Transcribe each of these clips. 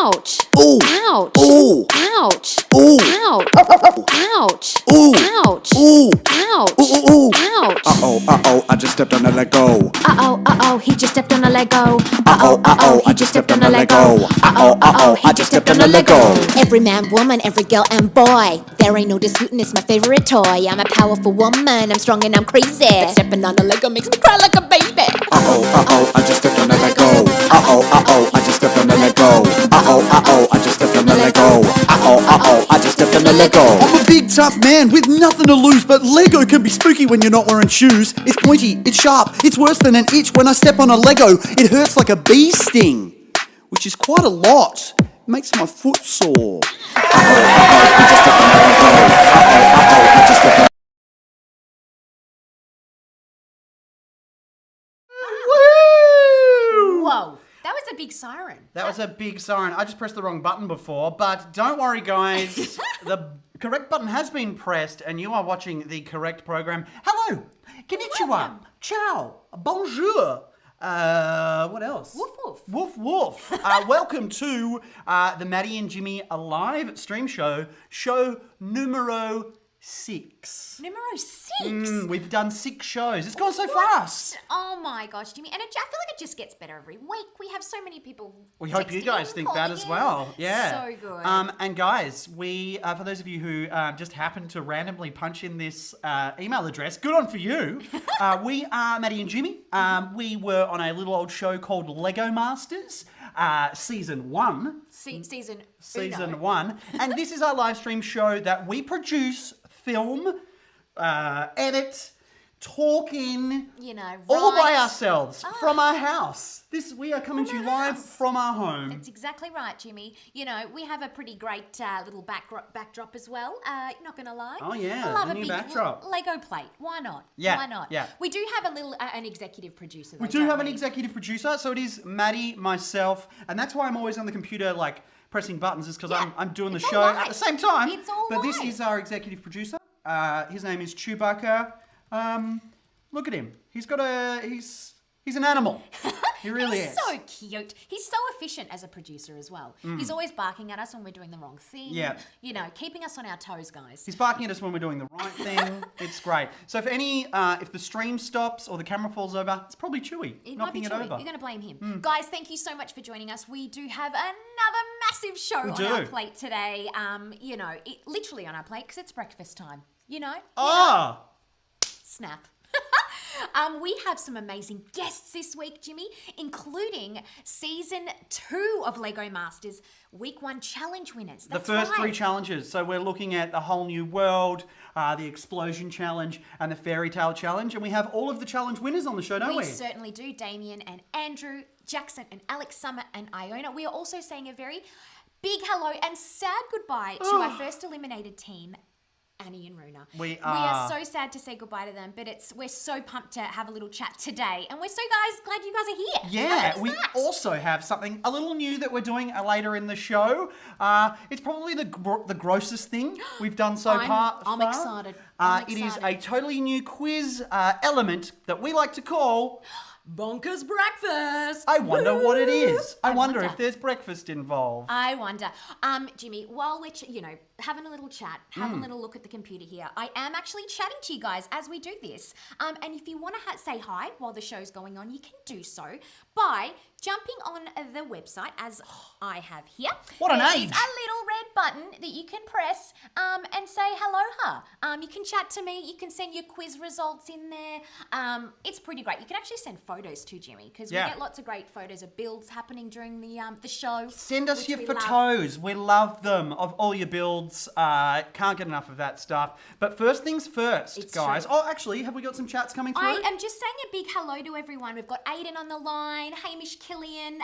Ouch. Ooh. Ouch. Ooh. Ouch. Ooh. Ouch. Ouch. Ooh. Ouch. Ooh. Ouch. Ooh, ooh. Ouch. Uh-oh, I just stepped on a Lego. He just stepped on a Lego. I just stepped on a Lego. I just stepped on a Lego. Every man, woman, every girl and boy. There ain't no disputing, it's my favorite toy. I'm a powerful woman, I'm strong and I'm crazy. But stepping on a Lego makes me cry like a baby. I just stepped on a Lego. I just stepped on a Lego. I just stepped on a Lego. I just stepped on a Lego. I'm a big tough man with nothing to lose, but Lego can be spooky when you're not wearing shoes. It's pointy, it's sharp, it's worse than an itch when I step on a Lego. It hurts like a bee sting, which is quite a lot. It makes my foot sore. I just stepped on a Lego. I just stepped on Whoa, that was a big siren. That was a big siren. I just pressed the wrong button before, but don't worry, guys. The correct button has been pressed, and you are watching the correct program. Hello, konnichiwa, ciao, bonjour. What else? Woof woof. Woof woof. Welcome to the Maddie and Jimmy live stream show numero 6. Numero 6. We've done 6 shows. It's gone so What? fast. Oh my gosh, Jimmy. And I feel like it just gets better every week. We have so many people. We hope you texting guys in, think that calling as in. well. Yeah. So good. And guys, we for those of you who just happened to randomly punch in this email address, good on for you. We are Maddie and Jimmy. We were on a little old show called Lego Masters, season 1. Season Season 1. And this is our live stream show that we produce, film, edit, talk in, You know, all by right. ourselves from our house. We are coming to you live from our home. That's exactly right, Jimmy. You know, we have a pretty great little backdrop as well. Not going to lie. Oh, yeah, I love the a new big backdrop. Lego plate. Why not? Yeah, Why not? yeah. We do have a little an executive producer. We do have an executive producer, so it is Maddie, myself, and that's why I'm always on the computer, like pressing buttons, is because Yeah, I'm doing the it's all show live. at the same time. It's all But this live. is our executive producer. His name is Chewbacca. Look at him. He's an animal. He really He's is. so cute. He's so efficient as a producer as well. He's always barking at us when we're doing the wrong thing. Yeah. You know, keeping us on our toes, guys. He's barking at us when we're doing the right thing. It's great. So if the stream stops or the camera falls over, it's probably Chewy It might be knocking it Chewy. over. You're going to blame him. Guys, thank you so much for joining us. We do have another massive show on do. our plate today. You know, literally on our plate because it's breakfast time. You know? Ah! Snap. We have some amazing guests this week, Jimmy, including season 2 of Lego Masters, week 1 challenge winners. The That's first 3 right. challenges. So we're looking at the whole new world, the explosion challenge, and the fairy tale challenge. And we have all of the challenge winners on the show, don't we? We certainly do. Damien and Andrew, Jackson and Alex Summer and Iona. We are also saying a very big hello and sad goodbye to our first eliminated team, Annie and Runa. We We are are. so sad to say goodbye to them, but we're so pumped to have a little chat today, and we're so glad you guys are here. How Yeah, good is we that? also have something a little new that we're doing later in the show. It's probably the grossest thing we've done so far. I'm excited. I'm It is a excited. totally new quiz element that we like to call Bonkers breakfast. I wonder what it is. I wonder wonder. if there's breakfast involved. I wonder. Jimmy, while we're, having a little chat, having a little look at the computer here, I am actually chatting to you guys as we do this. And if you want to say hi while the show's going on, you can do so by jumping on the website, as I have here. What an There is age. a little red button that you can press and say hello. You can chat to me. You can send your quiz results in there. It's pretty great. You can actually send photos too, Jimmy, because Yeah. we get lots of great photos of builds happening during the show. Send us which your we love. photos. We love them of all your builds. Can't get enough of that stuff. But first things first, It's guys. true. Oh, actually, have we got some chats coming through? I am just saying a big hello to everyone. We've got Aiden on the line, Hamish Killian,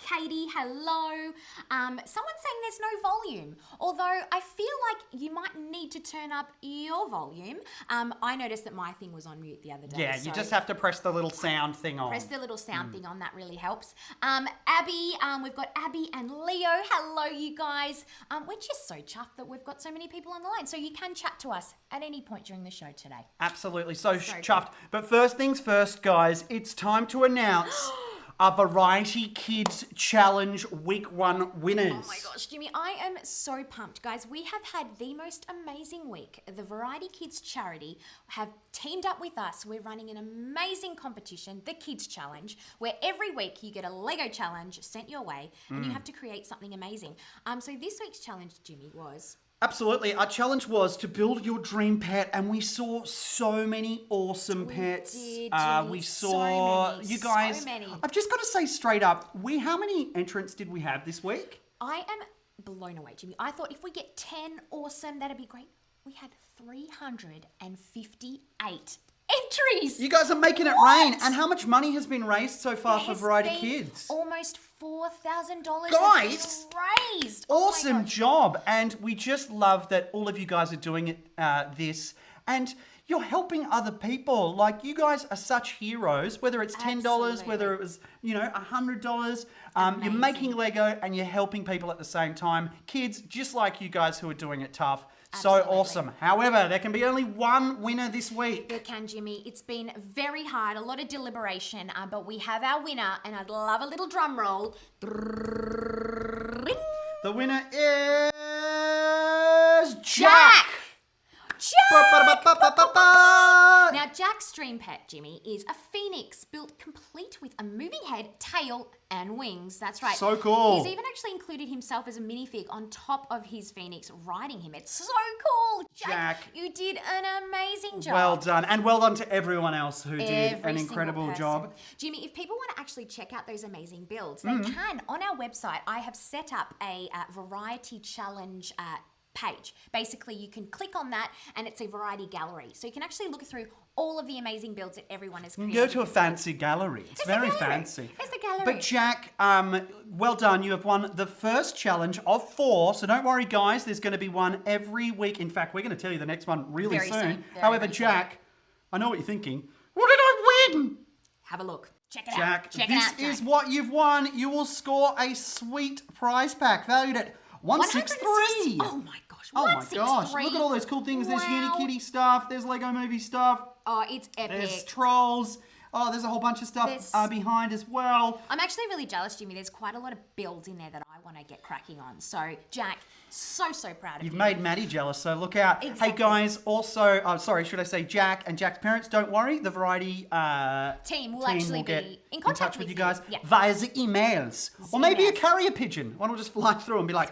Katie, hello. Someone's saying there's no volume, although I feel like you might need to turn up your volume. I noticed that my thing was on mute the other day. yeah, you so just have to press the little sound thing on. press the little sound thing on. That really helps. Abby, we've got Abby and Leo. Hello, you guys. We're just so chuffed that we've got so many people on the line. So you can chat to us at any point during the show today. Absolutely, so So chuffed. But first things first, guys, it's time to announce our Variety Kids Challenge Week 1 winners. Oh my gosh, Jimmy, I am so pumped. Guys, we have had the most amazing week. The Variety Kids Charity have teamed up with us. We're running an amazing competition, the Kids Challenge, where every week you get a Lego challenge sent your way and you have to create something amazing. So this week's challenge, Jimmy, was... Absolutely. Our challenge was to build your dream pet, and we saw so many awesome pets. did, Jimmy. We So saw many, you guys. so many. I've just got to say straight up, how many entrants did we have this week? I am blown away, Jimmy. I thought if we get 10 awesome, that'd be great. We had 358 entries. You guys are making it What? rain. And how much money has been raised so far for Has Variety been Kids? Almost $4,000 Guys, raised. Oh my Awesome gosh. job. And we just love that all of you guys are doing it, this. And you're helping other people. Like, you guys are such heroes, whether it's $10, Absolutely. whether it was, $100. You're Amazing. making Lego and you're helping people at the same time. Kids, just like you guys who are doing it tough. So Absolutely. awesome. However, there can be only one winner this week. There can, Jimmy. It's been very hard, a lot of deliberation, but we have our winner, and I'd love a little drum roll. The winner is Jack! Ba-ba-da-ba-ba-ba-ba. Now, Jack's dream pet, Jimmy, is a phoenix built complete with a moving head, tail, and wings. That's right. So cool. He's even actually included himself as a minifig on top of his phoenix, riding him. It's so cool. Jack. You did an amazing job. Well done. And well done to everyone else who did Every an single incredible person. job. Jimmy, if people want to actually check out those amazing builds, they can. On our website, I have set up a variety challenge page. Basically, you can click on that and it's a variety gallery. So you can actually look through all of the amazing builds that everyone has created. Go to a fancy gallery. It's It's a very gallery. fancy. It's a gallery. But Jack, well done. You have won the first challenge of 4. So don't worry, guys. There's going to be one every week. In fact, we're going to tell you the next one really Very soon. Very, However, very soon. Jack, I know what you're thinking. What did I win? Have a look. Check it Jack, out. Check this it out, Jack. is what you've won. You will score a sweet prize pack valued at $163. Oh my gosh. Oh my 163. gosh, look at all those cool things. There's Wow. Unikitty stuff, there's Lego Movie stuff, Oh, it's epic. there's Trolls. Oh, there's a whole bunch of stuff There's- behind as well. I'm actually really jealous, Jimmy. There's quite a lot of builds in there that I want to get cracking on. So, Jack, so proud of You've you. made Maddie jealous, so look out. Exactly. Hey guys, also, should I say Jack and Jack's parents, don't worry, the Variety Team will actually get be in contact touch with with you guys you. Yeah. via the emails. Or maybe a emails. carrier pigeon. One will just fly through and be like,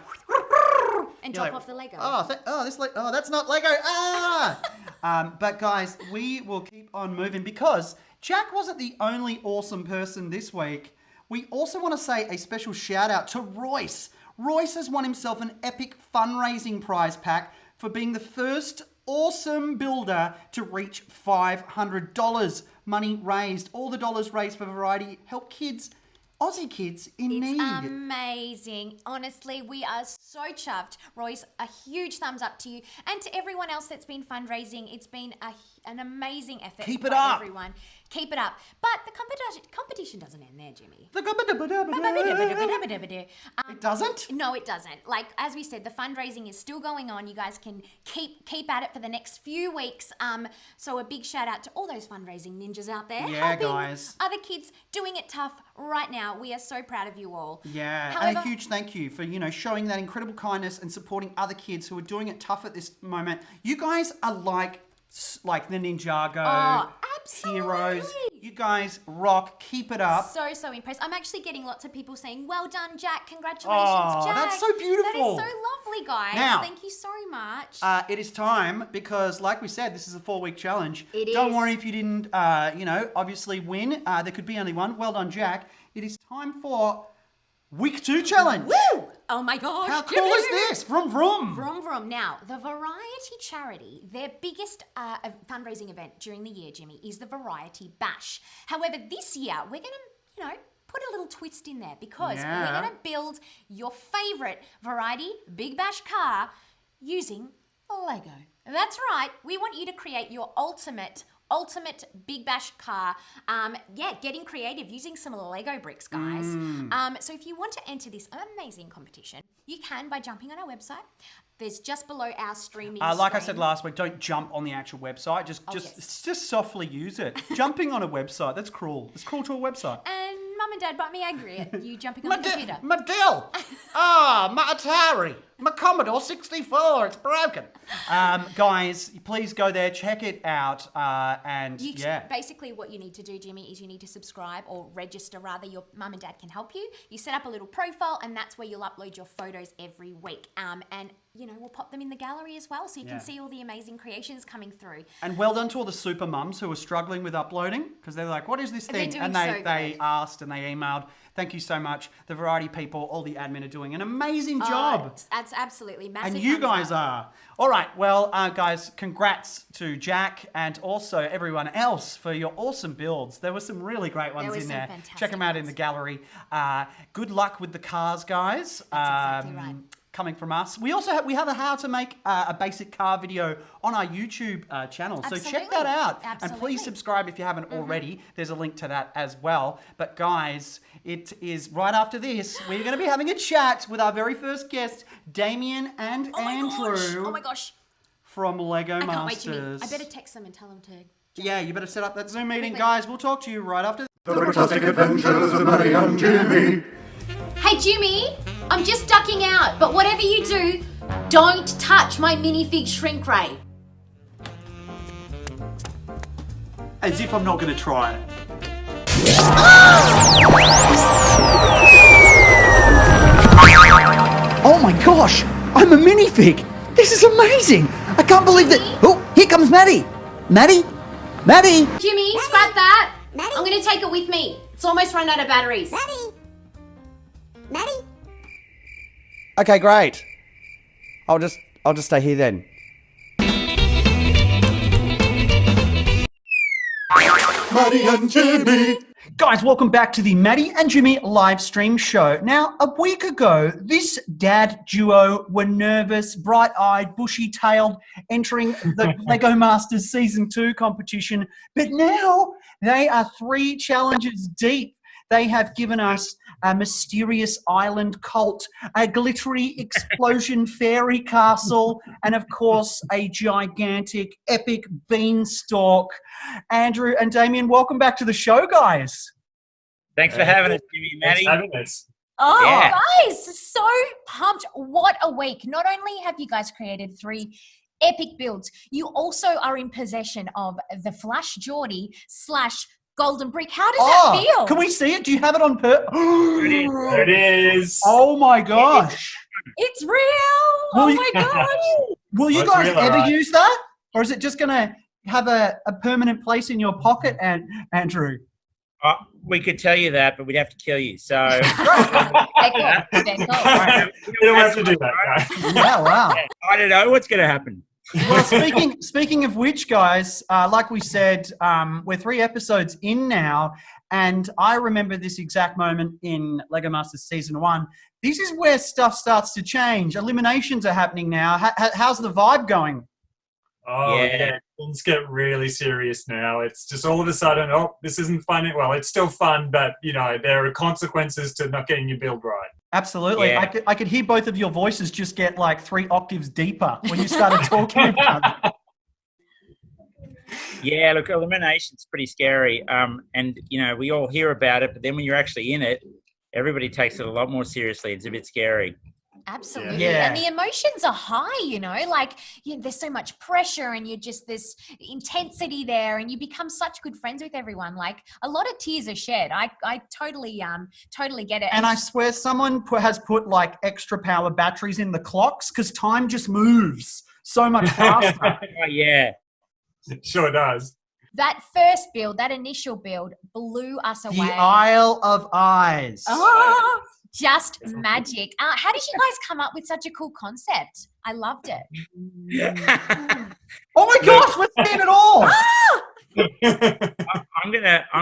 And You're drop like, off the Lego. that's not Lego. But guys, we will keep on moving because Jack wasn't the only awesome person this week. We also want to say a special shout out to Royce. Royce has won himself an epic fundraising prize pack for being the first awesome builder to reach $500 money raised. All the dollars raised for Variety help kids, Aussie kids in need. It's amazing. Honestly, we are so chuffed. Royce, a huge thumbs up to you and to everyone else that's been fundraising. It's been an amazing effort. Keep it by up. everyone. Keep it up. But the competition doesn't end there, Jimmy. It doesn't? No, it doesn't. Like, as we said, the fundraising is still going on. You guys can keep at it for the next few weeks. So a big shout out to all those fundraising ninjas out there. Yeah, helping guys. other kids doing it tough right now. We are so proud of you all. Yeah, and However, a huge thank you for, showing that incredible kindness and supporting other kids who are doing it tough at this moment. You guys are like the Ninjago Oh, absolutely. heroes. You guys rock. Keep it up. so impressed. I'm actually getting lots of people saying, "Well done, Jack. Congratulations, Oh, Jack." that's so beautiful. That is so lovely, guys. Now- Thank you so much. It is time because, like we said, this is a 4-week challenge. It Don't is. worry if you didn't, obviously win. There could be only one. Well done, Jack. It is time for Week 2 challenge. Woo! Oh my gosh. How cool is this? Vroom, vroom. Vroom vroom. Now, the Variety Charity, their biggest fundraising event during the year, Jimmy, is the Variety Bash. However, this year we're going to, put a little twist in there because Yeah. we're going to build your favorite Variety Big Bash car using Lego. That's right. We want you to create your ultimate Big Bash car. Getting creative using some Lego bricks, guys. So if you want to enter this amazing competition, you can by jumping on our website. There's just below our streaming Like I screen. said last week, don't jump on the actual website. Just yes. softly use it. Jumping on a website, that's cruel. It's cruel to a website. And Mum and Dad bought me angry at you jumping on the computer. Medill! My Atari! My Commodore 64, it's broken. Guys, please go there, check it out, and Basically, what you need to do, Jimmy, is you need to subscribe or register, rather. Your mum and dad can help you. You set up a little profile, and that's where you'll upload your photos every week. And we'll pop them in the gallery as well, so you can see all the amazing creations coming through. And well done to all the super mums who are struggling with uploading, because they're like, what is this thing? They're doing And so they good. asked and they emailed. Thank you so much. The variety people, all the admin are doing an amazing job. That's absolutely massive. And you thumbs guys up. are. All right. Well, guys, congrats to Jack and also everyone else for your awesome builds. There were some really great ones were in some there. fantastic Check them out in the ones. gallery. Good luck with the cars, guys. That's exactly right. Coming from us. We also have a how to make a basic car video on our YouTube channel. So check that Absolutely. out. And Absolutely. please subscribe if you haven't already. There's a link to that as well. But guys, it is right after this. We're going to be having a chat with our very first guest, Damien and Andrew Oh my gosh. from Lego I can't wait, Masters. Jimmy. I better text them and tell them to... Yeah, you better set up that Zoom meeting, Quickly. guys. We'll talk to you right after. The Fantastic Adventures of Maddie and Jimmy. Hey, Jimmy, I'm just ducking out, but whatever you do, don't touch my minifig shrink ray. As if I'm not going to try it. Oh my gosh! I'm a minifig! This is amazing! I can't believe that. Oh, here comes Maddie! Maddie? Maddie! Jimmy, scrap that. I'm going to take it with me. It's almost run out of batteries. Okay, great. I'll just stay here then. Maddie and Jimmy. Guys, welcome back to the Maddie and Jimmy live stream show. Now, a week ago, this dad duo were nervous, bright-eyed, bushy-tailed, entering the Lego Masters Season 2 competition. But now, they are 3 challenges deep. They have given us a mysterious island cult, a glittery explosion fairy castle, and of course, a gigantic, epic beanstalk. Andrew and Damien, welcome back to the show, guys. Thanks for having us, Jimmy and Thanks Maddie. for having us. Oh, Yeah. guys, so pumped. What a week. Not only have you guys created 3 epic builds, you also are in possession of the Flash Geordie / Golden Brick. How does that feel? Can we see it? Do you have it on There it is. Oh my gosh. It's real. Will Oh you- my gosh. Will you That's guys real, ever alright. use that? Or is it just going to have a permanent place in your pocket, Andrew? We could tell you that, but we'd have to kill you. So They're cool. They're cool. You don't have to do that, guys. Yeah, wow. I don't know what's going to happen. Well, speaking of which, guys, like we said, we're 3 episodes in now, and I remember this exact moment in Lego Masters Season 1. This is where stuff starts to change. Eliminations are happening now. How's the vibe going? Oh, Yeah. yeah. Things get really serious now. It's just all of a sudden, oh, this isn't fun. Well, it's still fun, but, there are consequences to not getting your build right. Absolutely. Yeah. I could hear both of your voices just get like 3 octaves deeper when you started talking about it. Yeah, look, elimination's pretty scary. And, we all hear about it, but then when you're actually in it, everybody takes it a lot more seriously. It's a bit scary. Absolutely. Yeah. And the emotions are high, there's so much pressure and there's intensity there and you become such good friends with everyone. Like a lot of tears are shed. I totally get it. And I swear someone has put like extra power batteries in the clocks because time just moves so much faster. Oh, yeah. It sure does. that first build, that initial build blew us The away. Isle of Eyes. Oh, just magic. How did you guys come up with such a cool concept? I loved it. Oh my gosh, we're seeing it all. I'm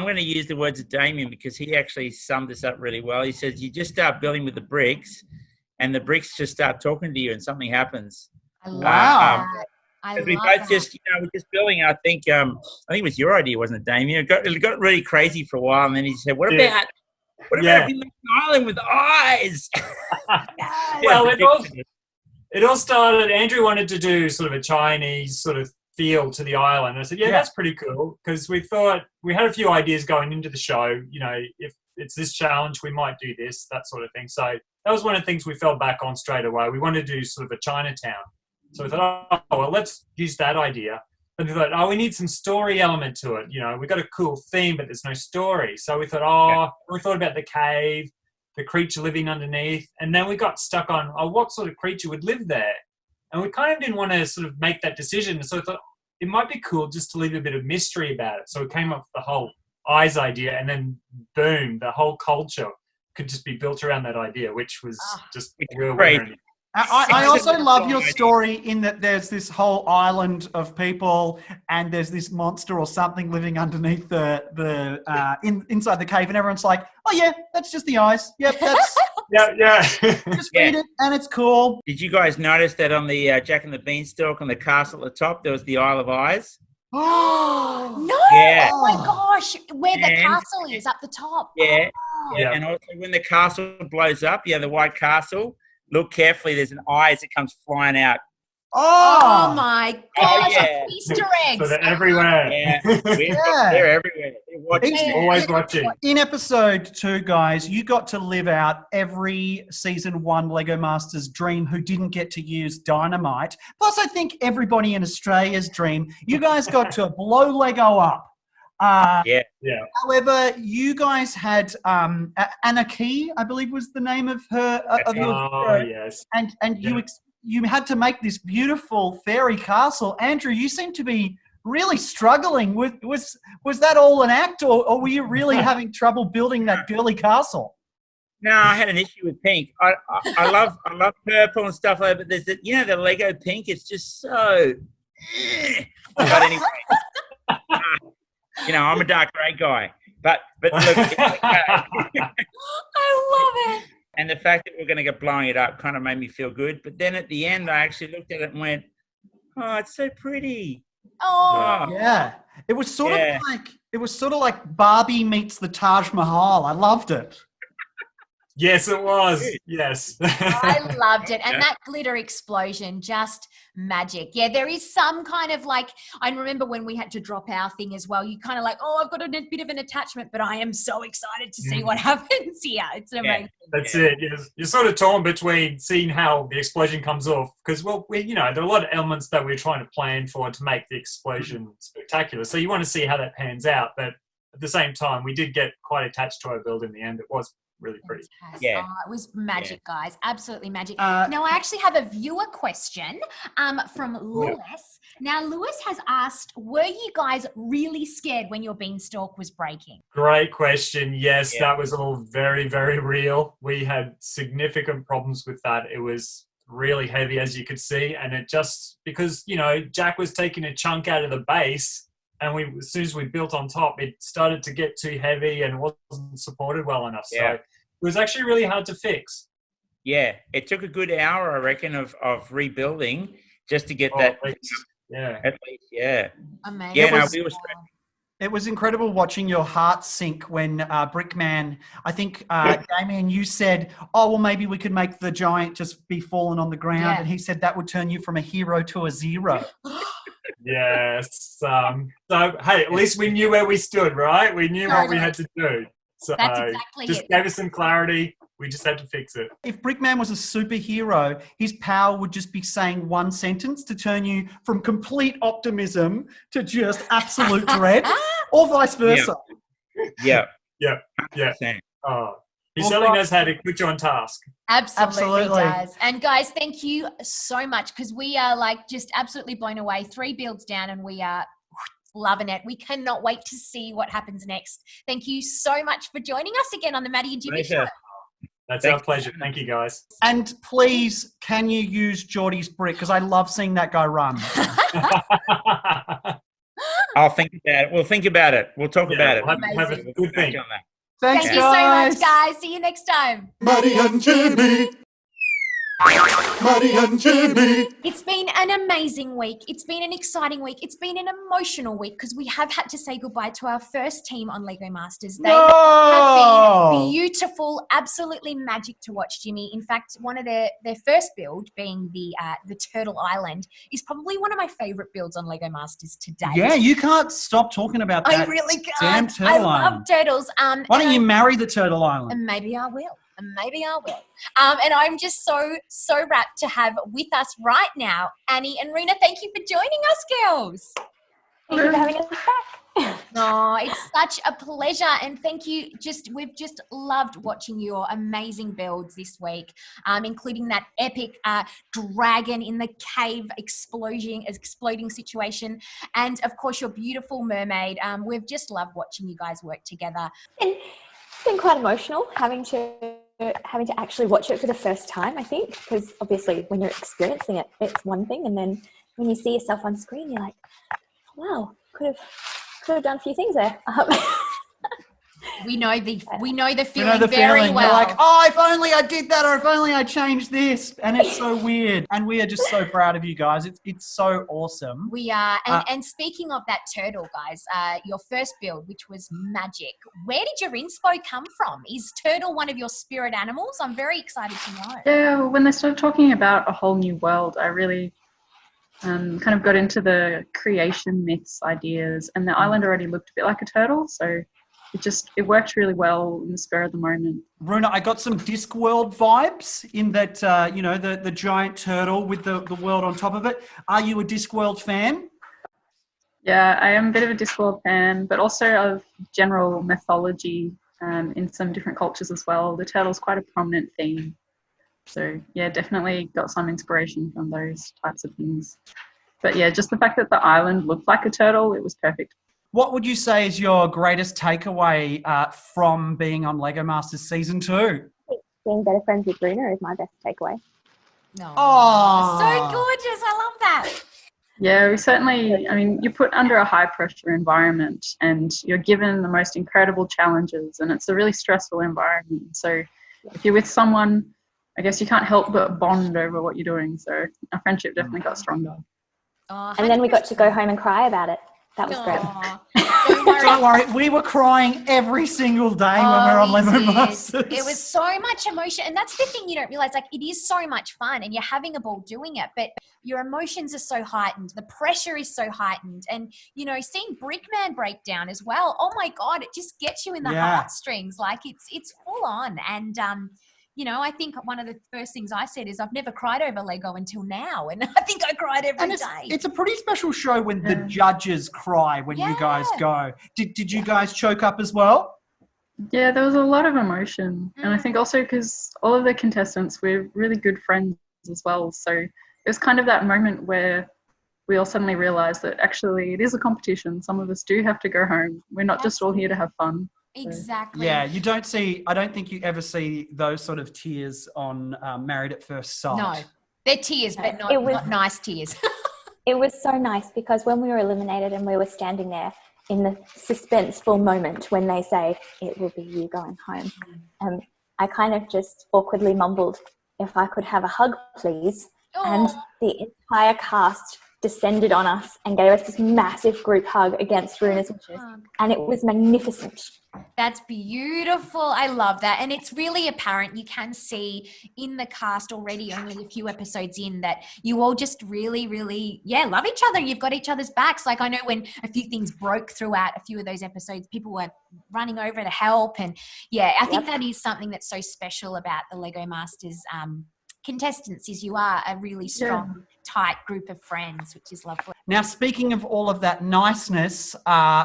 gonna use the words of Damien because he actually summed this up really well. He says you just start building with the bricks, and the bricks just start talking to you, and something happens. I love Wow. that. I Because we love both that. just, we're just building. I think it was your idea, wasn't it, Damien? It got really crazy for a while, and then he said, "What Yeah. about Yeah. if we make an island with eyes?" Well, ridiculous. it all started, Andrew wanted to do sort of a Chinese sort of feel to the island. I said, yeah, Yeah. that's pretty cool, because we thought, we had a few ideas going into the show, if it's this challenge, we might do this, that sort of thing. So that was one of the things we fell back on straight away. We wanted to do sort of a Chinatown. So we thought, oh, well, let's use that idea. And we thought, oh, we need some story element to it. You know, we've got a cool theme, but there's no story. So we thought, we thought about the cave, the creature living underneath. And then we got stuck on, what sort of creature would live there? And we kind of didn't want to sort of make that decision. So we thought it might be cool just to leave a bit of mystery about it. So we came up with the whole eyes idea, and then boom, the whole culture could just be built around that idea, which was just real winner. I also love your story in that there's this whole island of people and there's this monster or something living underneath inside the cave, and everyone's like, oh yeah, that's just the eyes. Yep, that's yeah. just read it and it's cool. Did you guys notice that on the Jack and the Beanstalk on the castle at the top, there was the Isle of Eyes? No! Yeah. Oh my gosh! Where the castle is up the top. Yeah. Oh. Yeah. And also when the castle blows up, the White Castle, look carefully, there's an eye as it comes flying out. Oh my gosh! yeah. Easter eggs. So they're everywhere. Yeah. They're everywhere. They're watching. Always watching. In episode 2, guys, you got to live out every season 1 Lego Masters dream who didn't get to use dynamite. Plus, I think everybody in Australia's dream. You guys got to blow Lego up. Yeah. However, you guys had Anarchy, I believe was the name of her. Of your hero. Yes. And you had to make this beautiful fairy castle. Andrew, you seem to be really struggling. Was that all an act, or were you really having trouble building that girly castle? No, I had an issue with pink. I love purple and stuff like that, but there's the Lego pink. It's just so. But anyway, I'm a dark grey guy. But look, I love it. and the fact that we're going to get blowing it up kind of made me feel good. But then at the end, I actually looked at it and went, "Oh, it's so pretty." Oh. Yeah, it was sort of like Barbie meets the Taj Mahal. I loved it. Yes, it was. Yes. I loved it. And that glitter explosion, just magic. Yeah, there is some kind of I remember when we had to drop our thing as well, you kind of I've got a bit of an attachment, but I am so excited to see what happens here. It's amazing. That's it. You're sort of torn between seeing how the explosion comes off, because, there are a lot of elements that we're trying to plan for to make the explosion spectacular. So you want to see how that pans out. But at the same time, we did get quite attached to our build in the end. It was really pretty. Yeah. It was magic, guys. Absolutely magic. Now, I actually have a viewer question from Lewis. Now, Lewis has asked, were you guys really scared when your beanstalk was breaking? Great question. Yes, that was all very, very real. We had significant problems with that. It was really heavy, as you could see. And it just, because, Jack was taking a chunk out of the base, and as soon as we built on top, it started to get too heavy and wasn't supported well enough. So it was actually really hard to fix. Yeah, it took a good hour, I reckon, of rebuilding just to get that. At least, yeah. Amazing. Yeah, we were stressed. It was incredible watching your heart sink when Brickman, I think, Damien, you said, oh, well, maybe we could make the giant just be falling on the ground. Yeah. And he said that would turn you from a hero to a zero. Yes. So, hey, at least we knew where we stood, right? We knew what we had to do. So that's exactly just it. gave us some clarity. We just had to fix it. If Brickman was a superhero, his power would just be saying one sentence to turn you from complete optimism to just absolute dread, or vice versa. Yeah. Oh, he certainly knows how to put you on task. Absolutely does. And guys, thank you so much, because we are just absolutely blown away. 3 builds down and we are loving it. We cannot wait to see what happens next. Thank you so much for joining us again on the Maddie and Jimmy Show. That's our pleasure. Thank you, guys. And please, can you use Geordie's brick? Because I love seeing that guy run. I'll think about it. We'll think about it. We'll talk about it. We'll have a good thing. Thanks, Thank you so much, guys. See you next time. Maddie and Jimmy. Maddie and Jimmy. It's been an amazing week. It's been an exciting week. It's been an emotional week because we have had to say goodbye to our first team on Lego Masters. They have been beautiful, absolutely magic to watch, Jimmy. In fact, one of their first build, being the Turtle Island, is probably one of my favorite builds on Lego Masters to date. Yeah, you can't stop talking about that. I really damn can't. Turtle I love Island. turtles. Why don't you marry the Turtle Island? And maybe I will. And I'm just so rapt to have with us right now, Annie and Rena. Thank you for joining us, girls. Thank you for having us back. Oh, it's such a pleasure, and thank you. We've just loved watching your amazing builds this week, including that epic dragon in the cave exploding situation, and of course your beautiful mermaid. We've just loved watching you guys work together. And it's been quite emotional having to actually watch it for the first time, I think, because obviously when you're experiencing it, it's one thing, and then when you see yourself on screen, you're like, wow, could have done a few things there. We know the feeling You know the very feeling. well. You're like, oh, if only I did that, or if only I changed this. And it's so weird. And we are just so proud of you guys. It's so awesome. We are. And speaking of that turtle, guys, your first build, which was magic, where did your inspo come from? Is turtle one of your spirit animals? I'm very excited to know. Yeah, well, when they started talking about a whole new world, I really kind of got into the creation myths ideas, and the island already looked a bit like a turtle, so it worked really well in the spur of the moment. Runa, I got some Discworld vibes in that, the giant turtle with the world on top of it. Are you a Discworld fan? Yeah, I am a bit of a Discworld fan, but also of general mythology in some different cultures as well. The turtle's quite a prominent theme. So, yeah, definitely got some inspiration from those types of things. But, yeah, just the fact that the island looked like a turtle, it was perfect. What would you say is your greatest takeaway from being on Lego Masters Season 2? Being better friends with Rena is my best takeaway. No. Oh, So gorgeous. I love that. Yeah, we certainly, you're put under a high pressure environment and you're given the most incredible challenges, and it's a really stressful environment. So if you're with someone, I guess you can't help but bond over what you're doing. So our friendship definitely got stronger. Oh, And then we got to go home and cry about it. That was great. Don't worry, we were crying every single day when we were on Lego Masters. It was so much emotion, and that's the thing you don't realize. Like, it is so much fun, and you're having a ball doing it, but your emotions are so heightened. The pressure is so heightened, and seeing Brickman break down as well. Oh my God, it just gets you in the heartstrings. Like it's full on, and I think one of the first things I said is I've never cried over Lego until now, and I think I cried every day. It's a pretty special show when the judges cry when you guys go. Did you guys choke up as well? Yeah, there was a lot of emotion. And I think also because all of the contestants were really good friends as well. So it was kind of that moment where we all suddenly realised that actually it is a competition. Some of us do have to go home. We're not just all here to have fun. Exactly. Yeah, I don't think you ever see those sort of tears on Married at First Sight. No, they're tears, but not nice tears. It was so nice because when we were eliminated and we were standing there in the suspenseful moment when they say, it will be you going home, I kind of just awkwardly mumbled, if I could have a hug, please. And the entire cast descended on us and gave us this massive group hug against Runa's wishes. And it was magnificent. That's beautiful. I love that. And it's really apparent. You can see in the cast already, only a few episodes in, that you all just really, really, love each other. You've got each other's backs. Like, I know when a few things broke throughout a few of those episodes, people were running over to help. And I think that is something that's so special about the Lego Masters contestants, is you are a really strong, tight group of friends, which is lovely. Now, speaking of all of that niceness,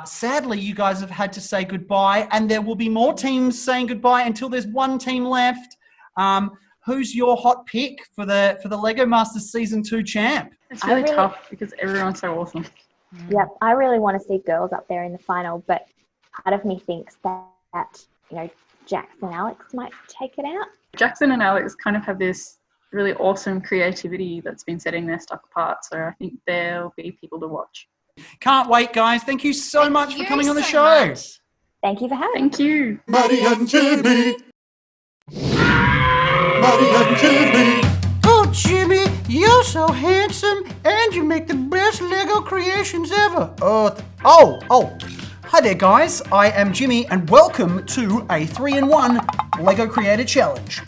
sadly, you guys have had to say goodbye, and there will be more teams saying goodbye until there's one team left. Who's your hot pick for the Lego Masters Season 2 champ? It's really tough because everyone's so awesome. Yep, I really want to see girls up there in the final, but part of me thinks that Jackson and Alex might take it out. Jackson and Alex kind of have this really awesome creativity that's been setting their stuff apart. So I think there'll be people to watch. Can't wait, guys. Thank you so much for coming on the show. Thank you for having me. Thank you. Maddie and Jimmy. Maddie and Jimmy. Oh, Jimmy, you're so handsome, and you make the best Lego creations ever. Hi there, guys. I am Jimmy, and welcome to a 3-in-1 Lego Creator Challenge.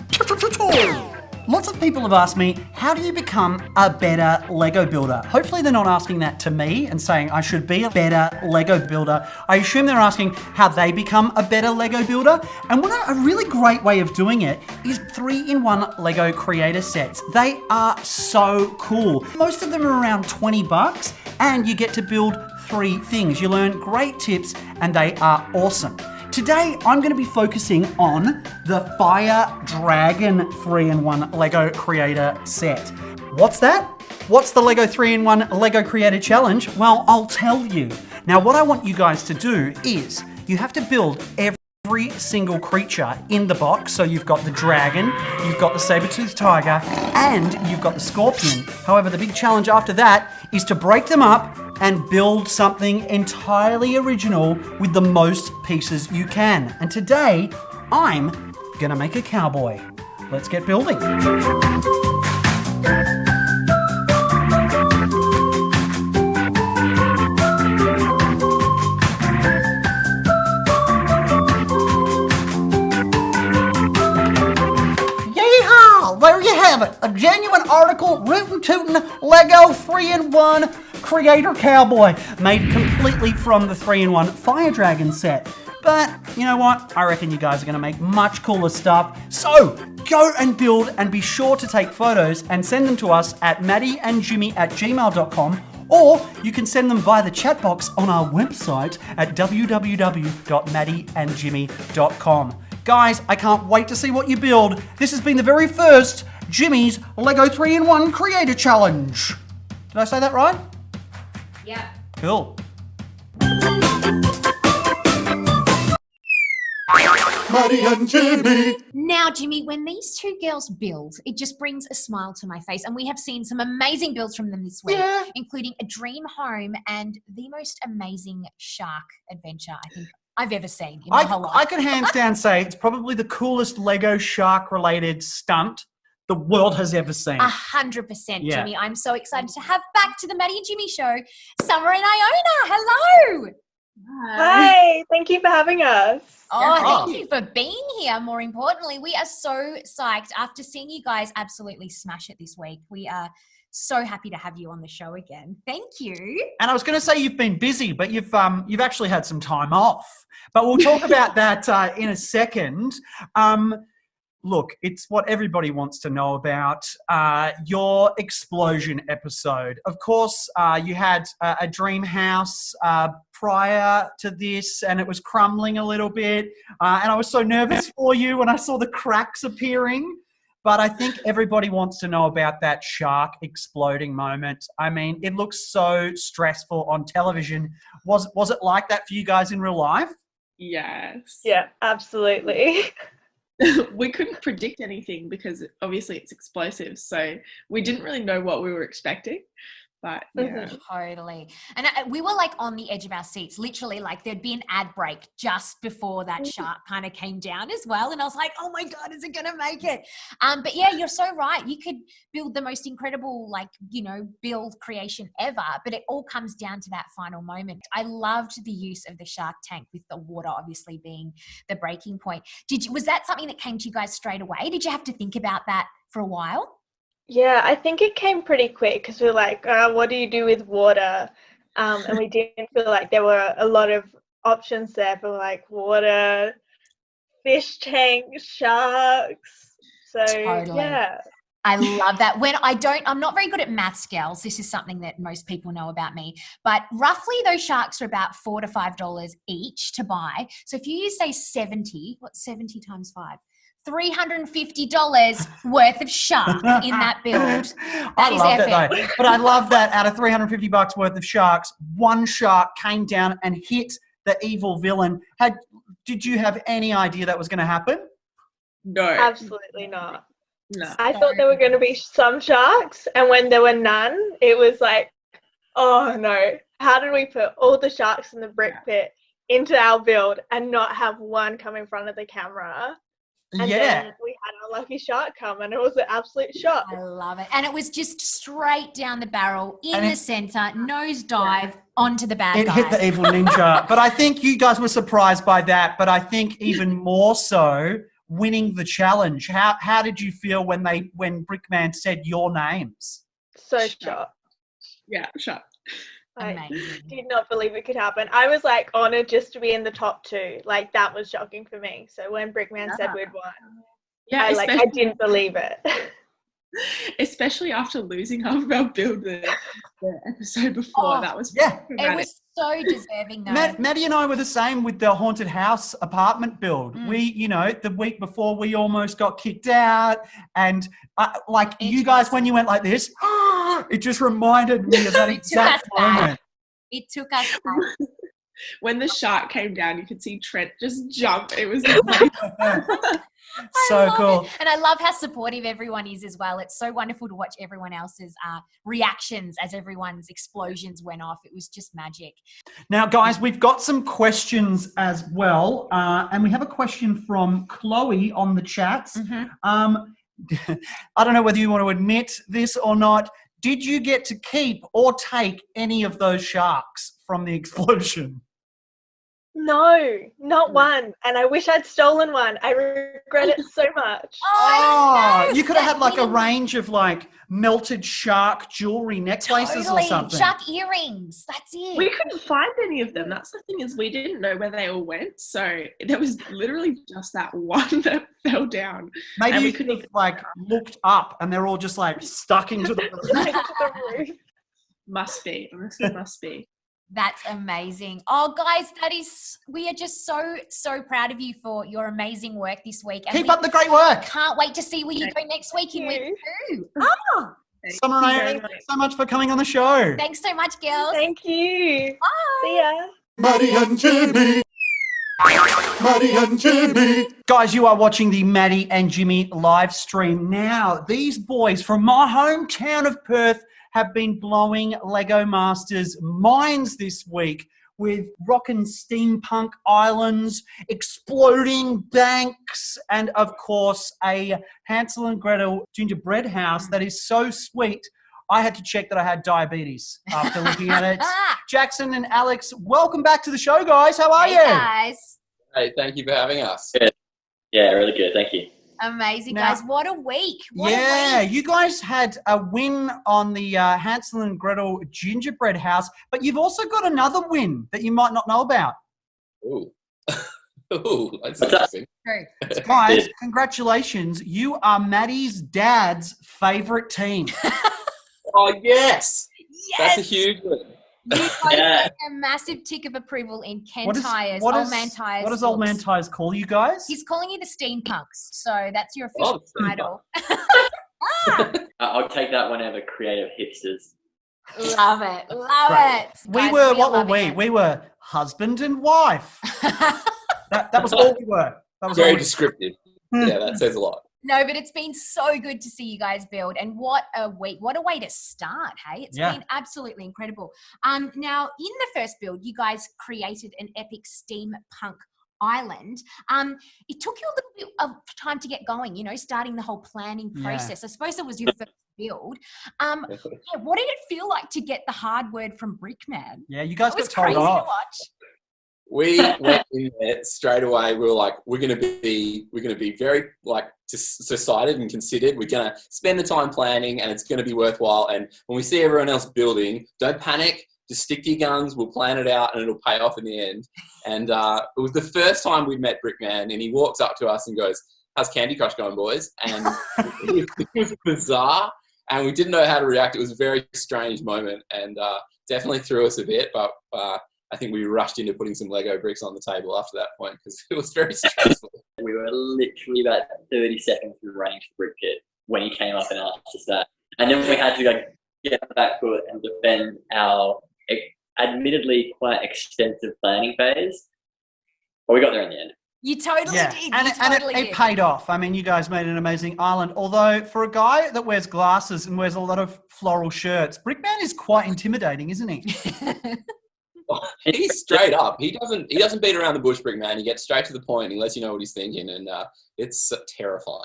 Lots of people have asked me, how do you become a better Lego builder? Hopefully they're not asking that to me and saying I should be a better Lego builder. I assume they're asking how they become a better Lego builder. And a really great way of doing it is 3-in-1 Lego Creator sets. They are so cool. Most of them are around $20 and you get to build 3 things. You learn great tips and they are awesome. Today, I'm going to be focusing on the Fire Dragon 3-in-1 Lego Creator set. What's that? What's the Lego 3-in-1 Lego Creator Challenge? Well, I'll tell you. Now, what I want you guys to do is you have to build every single creature in the box. So you've got the dragon, you've got the saber-toothed tiger, and you've got the scorpion. However, the big challenge after that is to break them up and build something entirely original with the most pieces you can. And today, I'm gonna make a cowboy. Let's get building. Yeehaw! There you have it, a genuine article, rootin' tootin' Lego 3-in-1 Creator Cowboy, made completely from the 3-in-1 Fire Dragon set. But you know what? I reckon you guys are going to make much cooler stuff. So go and build, and be sure to take photos and send them to us at maddieandjimmy@gmail.com, or you can send them via the chat box on our website at www.maddieandjimmy.com. Guys, I can't wait to see what you build. This has been the very first Jimmy's Lego 3-in-1 Creator Challenge. Did I say that right? Yeah. Cool. Maddie and Jimmy. Now, Jimmy, when these two girls build, it just brings a smile to my face. And we have seen some amazing builds from them this week, including a dream home and the most amazing shark adventure I think I've ever seen in my whole life. I can hands down say it's probably the coolest Lego shark-related stunt the world has ever seen. 100%, Yeah. Jimmy. I'm so excited to have back to the Maddie and Jimmy show, Summer and Iona. Hello. Hi, thank you for having us. Oh, thank you for being here. More importantly, we are so psyched after seeing you guys absolutely smash it this week. We are so happy to have you on the show again. Thank you. And I was going to say you've been busy, but you've actually had some time off. But we'll talk about that in a second. Look, it's what everybody wants to know about, your explosion episode. Of course, you had a dream house prior to this, and it was crumbling a little bit. And I was so nervous for you when I saw the cracks appearing. But I think everybody wants to know about that shark exploding moment. I mean, it looks so stressful on television. Was it like that for you guys in real life? Yes. Yeah, absolutely. We couldn't predict anything because obviously it's explosive, so we didn't really know what we were expecting. But yeah. Totally. And we were like on the edge of our seats, literally, like there'd be an ad break just before that shark kind of came down as well. And I was like, oh my God, is it going to make it? But yeah, you're so right. You could build the most incredible, build creation ever, but it all comes down to that final moment. I loved the use of the shark tank with the water obviously being the breaking point. Was that something that came to you guys straight away? Did you have to think about that for a while? Yeah, I think it came pretty quick because we were like, what do you do with water? And we didn't feel like there were a lot of options there for like water, fish tank, sharks. So Totally. Yeah. I love that. I'm not very good at maths, girls. This is something that most people know about me. But roughly those sharks are about $4 to $5 each to buy. So if you use, say, 70, what's 70 times 5? $350 worth of shark in that build. That is epic. But I love that out of $350 worth of sharks, one shark came down and hit the evil villain. Did you have any idea that was going to happen? No. Absolutely not. No. I thought there were going to be some sharks, and when there were none, it was like, oh no, how did we put all the sharks in the brick pit into our build and not have one come in front of the camera? And then we had our lucky shark come, and it was an absolute shock. I love it. And it was just straight down the barrel, in And the center, nose dive onto the bad guy. It hit the evil ninja. But I think you guys were surprised by that. But I think even more so, winning the challenge. How did you feel when Brickman said your names? So shocked. Yeah, shocked. I Amazing. did not believe it could happen. I was like honored just to be in the top 2. Like that was shocking for me. So when Brickman said we'd won, Yeah, I didn't believe it. especially after losing half of our build the episode before. Oh, that was Yeah. It was so deserving, though. Maddie and I were the same with the haunted house apartment build. We, the week before, we almost got kicked out. And you guys, when you went like this, it just reminded me of that exact moment. It took us back. when the shark came down, you could see Trent just jump. It was So cool. And I love how supportive everyone is as well. It's so wonderful to watch everyone else's reactions as everyone's explosions went off. It was just magic. Now, guys, we've got some questions as well. And we have a question from Chloe on the chats. I don't know whether you want to admit this or not. Did you get to keep or take any of those sharks from the explosion? No, not one. And I wish I'd stolen one. I regret it so much. Oh, you could have had like a range of like melted shark jewelry necklaces or something. Shark earrings. That's it. We couldn't find any of them. That's the thing, is we didn't know where they all went. So there was literally just that one that fell down. Maybe and you we could couldn't have like looked up and they're all just like stuck into the roof. Must be. Honestly, must be. That's amazing. Oh, guys, we are just so proud of you for your amazing work this week. And Keep up the great work. Can't wait to see where you go next week in week 2. Oh, Summer and I, thank you so much for coming on the show. thanks so much, girls. Thank you. Bye. See ya. Maddie and Jimmy. Maddie and Jimmy. Guys, you are watching the Maddie and Jimmy live stream. Now, these boys from my hometown of Perth have been blowing Lego Masters' minds this week with rockin' steampunk islands, exploding banks, and of course a Hansel and Gretel gingerbread house that is so sweet. I had to check that I had diabetes after looking at it. Jackson and Alex, welcome back to the show, guys. How are Hey, you? guys. Hey, thank you for having us. Yeah, really good. Thank you. Amazing, Now- guys. What a week. What Yeah, a week. you guys had a win on the Hansel and Gretel gingerbread house, but you've also got another win that you might not know about. Ooh. Ooh, that's interesting. True. Guys, congratulations. You are Maddie's dad's favourite team. Oh, yes. Yes. That's a huge one. You both get a massive tick of approval in Ken Tyres, Old Man Tyres. What does Old Man Tyres call you guys? He's calling you the Steampunks, so that's your official title. I'll take that one over creative hipsters. Love it. Love Right. it. We Guys, were, are what were loving we? it. We were husband and wife. that was all we were. That was all Very we descriptive. Yeah, that says a lot. No, but it's been so good to see you guys build, and what a week! What a way to start, hey? It's Yeah. been absolutely incredible. Now, in the first build, you guys created an epic steampunk island. It took you a little bit of time to get going, starting the whole planning Yeah. process. I suppose it was your first build. What did it feel like to get the hard word from Brickman? Yeah, you guys It was got told crazy to off. watch. We went in there straight away. We were like, we're going to be very decided and considered. We're going to spend the time planning, and it's going to be worthwhile. And when we see everyone else building, don't panic. Just stick to your guns. We'll plan it out, and it'll pay off in the end. And it was the first time we met Brickman, and he walks up to us and goes, "How's Candy Crush going, boys?" And it was bizarre, and we didn't know how to react. It was a very strange moment, and definitely threw us a bit, but I think we rushed into putting some Lego bricks on the table after that point because it was very stressful. We were literally about 30 seconds from running to the brick pit when he came up and asked us that. And then we had to go get back foot and defend our admittedly quite extensive planning phase. But we got there in the end. You totally Yeah, did. and, You totally it did. paid off. I mean, you guys made an amazing island. Although for a guy that wears glasses and wears a lot of floral shirts, Brickman is quite intimidating, isn't he? He's straight up. He doesn't beat around the bush, Brickman. He gets straight to the point. He lets you know what he's thinking, and it's terrifying.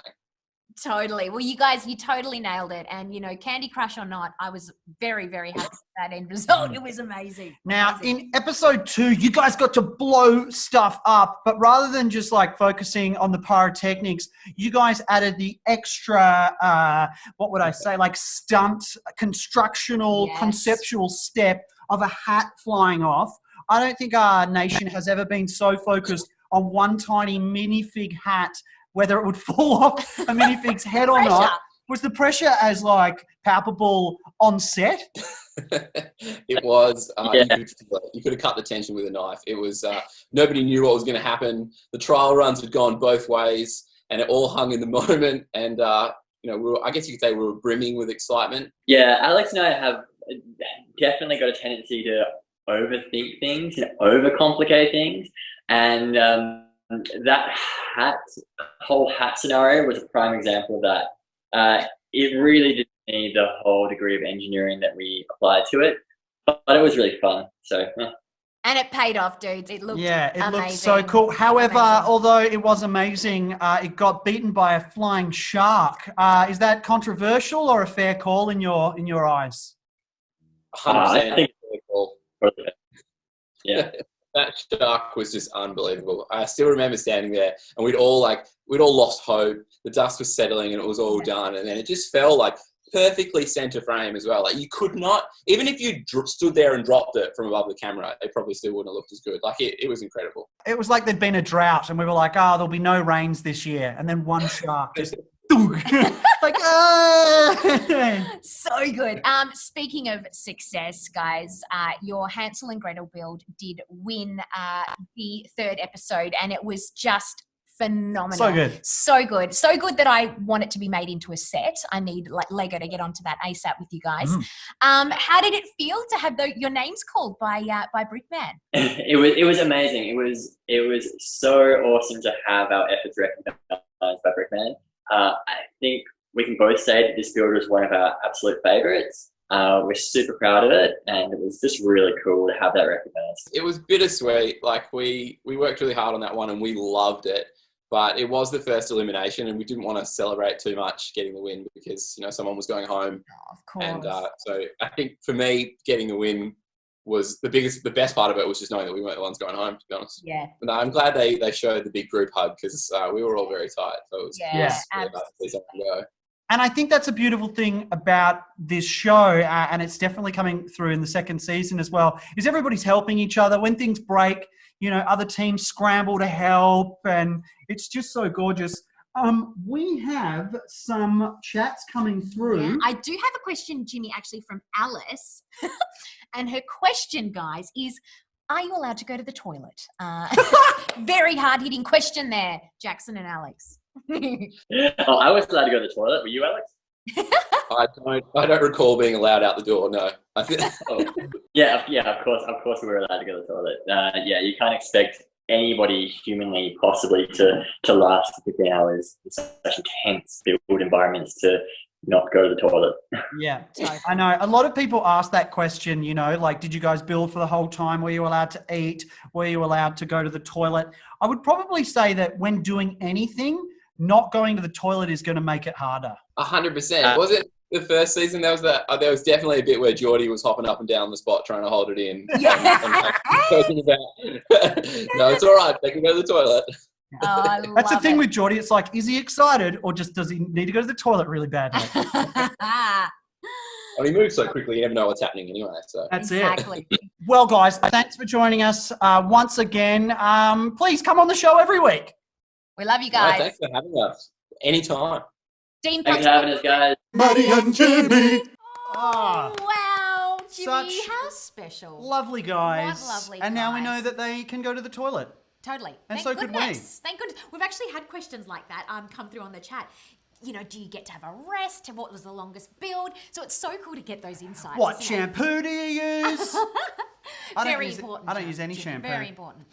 Totally. Well, you guys, you totally nailed it. And, you know, Candy Crush or not, I was very, very happy with that end result. It was amazing. Now, in episode 2, you guys got to blow stuff up, but rather than just like focusing on the pyrotechnics, you guys added the extra, what would I say, like stunt, constructional, conceptual step of a hat flying off. I don't think our nation has ever been so focused on one tiny minifig hat, whether it would fall off a minifig's head or not. Was the pressure as like palpable on set? It was. You could have cut the tension with a knife. It was. Nobody knew what was going to happen. The trial runs had gone both ways, and it all hung in the moment. And you know, I guess you could say we were brimming with excitement. Yeah, Alex and I have definitely got a tendency to overthink things and overcomplicate things, and that whole hat scenario was a prime example of that. It really didn't need the whole degree of engineering that we applied to it, but it was really fun. So. And it paid off, dudes. It looked it looked amazing. so cool. However, although it was amazing, it got beaten by a flying shark. Is that controversial or a fair call in your eyes? 100%. I think really cool. Yeah. That shark was just unbelievable. I still remember standing there, and we'd all lost hope. The dust was settling, and it was all done. And then it just fell like perfectly center frame as well. Like you could not, even if you stood there and dropped it from above the camera, it probably still wouldn't have looked as good. Like it was incredible. It was like there'd been a drought, and we were like, there'll be no rains this year. And then one shark just like, so good. Speaking of success, guys, your Hansel and Gretel build did win the 3rd episode, and it was just phenomenal. So good. So good. So good that I want it to be made into a set. I need like Lego to get onto that ASAP with you guys. How did it feel to have your names called by Brickman? It was amazing. It was so awesome to have our efforts recognized by Brickman. I think we can both say that this build was one of our absolute favorites. We're super proud of it, and it was just really cool to have that recognized. It was bittersweet. Like we worked really hard on that one, and we loved it. But it was the first elimination, and we didn't want to celebrate too much getting the win because, you know, someone was going home. Of course. And so I think for me, getting the win was the best part of it was just knowing that we weren't the ones going home, to be honest. Yeah. And I'm glad they showed the big group hug because we were all very tight. So it was really nice to see someone go. And I think that's a beautiful thing about this show, and it's definitely coming through in the 2nd season as well, is everybody's helping each other. When things break, you know, other teams scramble to help, and it's just so gorgeous. We have some chats coming through. Yeah, I do have a question, Jimmy, actually from Alice. And her question, guys, is, are you allowed to go to the toilet? Very hard-hitting question there, Jackson and Alex. I was allowed to go to the toilet. Were you, Alex? I don't recall being allowed out the door. No. Yeah. Of course, we were allowed to go to the toilet. Yeah, you can't expect anybody humanly possibly to last 15 hours in such intense build environments to not go to the toilet. Yeah, I know. A lot of people ask that question, you know, like, did you guys build for the whole time? Were you allowed to eat? Were you allowed to go to the toilet? I would probably say that when doing anything, not going to the toilet is going to make it harder. 100%. Was it the first season? There was definitely a bit where Geordie was hopping up and down the spot trying to hold it in. Yeah. Talking about, no, it's all right. They can go to the toilet. Oh, That's the thing with Geordie. It's like, is he excited or just does he need to go to the toilet really badly? Well, he moves so quickly, you never know what's happening anyway. So that's exactly it. Well, guys, thanks for joining us once again. Please come on the show every week. We love you guys. Thanks for having us. Anytime. Dean, thanks for having us, guys. Maddie and Jimmy. Oh, wow, Jimmy, how special. Lovely guys. What lovely And now we guys. know that they can go to the toilet. Totally. And Thank so could we. goodness. Thank goodness. We've actually had questions like that come through on the chat. You know, do you get to have a rest? What was the longest build? So it's so cool to get those insights. What isn't it? shampoo do you use? Very important. I don't use any shampoo. Very important.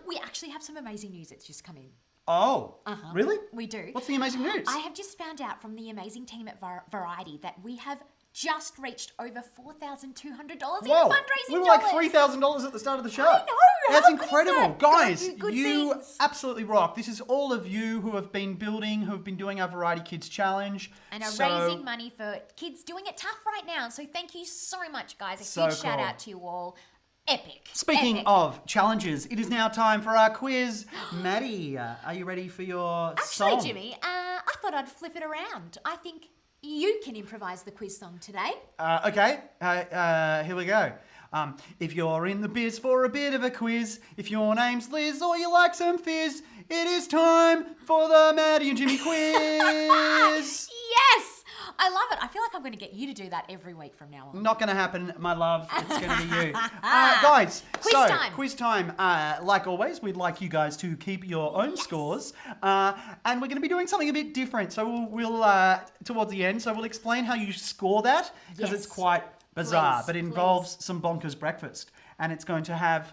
We actually have some amazing news that's just come in. Oh, really? We do. What's the amazing news? I have just found out from the amazing team at Variety that we have just reached over $4,200 in Whoa, fundraising we were like dollars. $3,000 at the start of the show. I know. That's How good is incredible. that? Gotta Guys, do good you things. absolutely rock. This is all of you who have been building, who have been doing our Variety Kids Challenge. And are So- raising money for kids doing it tough right now. So thank you so much, guys. A So huge shout cool. out to you all. Epic. Speaking Epic. of challenges, it is now time for our quiz. Maddie, are you ready for your Actually, song? Jimmy, I thought I'd flip it around. I think you can improvise the quiz song today. Okay, here we go. If you're in the biz for a bit of a quiz, if your name's Liz or you like some fizz, it is time for the Maddie and Jimmy quiz. Yes! I love it. I feel like I'm going to get you to do that every week from now on. Not going to happen, my love. It's going to be you. Guys, Quiz time. Like always, we'd like you guys to keep your own scores. And we're going to be doing something a bit different. So we'll towards the end, so we'll explain how you score that, because it's quite bizarre, but it involves some bonkers breakfast. And it's going to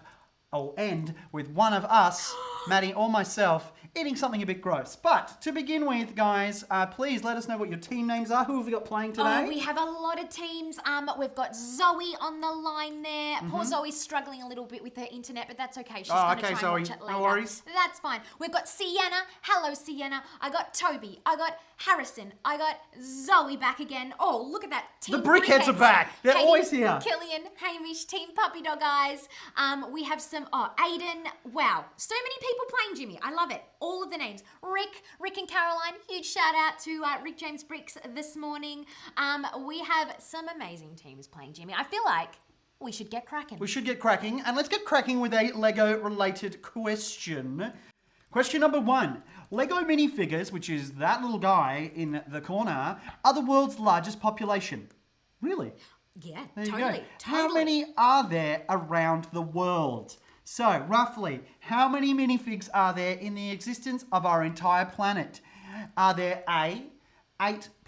end with one of us, Maddie or myself, eating something a bit gross. But to begin with, guys, please let us know what your team names are. Who have we got playing today? Oh, we have a lot of teams. We've got Zoe on the line there. Poor Zoe's struggling a little bit with her internet, but that's okay. She's going to try and watch it later. No worries. That's fine. We've got Sienna. Hello, Sienna. I got Toby. I got Harrison. I got Zoe back again. Oh, look at that. Team The Brickheads are back. They're Katie, always here. Killian, Hamish, Team Puppy Dog Eyes. We have some, Aiden. Wow. So many people playing, Jimmy. I love it. All of the names. Rick and Caroline. Huge shout out to Rick James Bricks this morning. We have some amazing teams playing, Jimmy. I feel like we should get cracking. We should get cracking, and let's get cracking with a Lego-related question. Question number 1. Lego minifigures, which is that little guy in the corner, are the world's largest population. Really? Yeah, There you totally. go. How many are there around the world? So, roughly, how many minifigs are there in the existence of our entire planet? Are there A,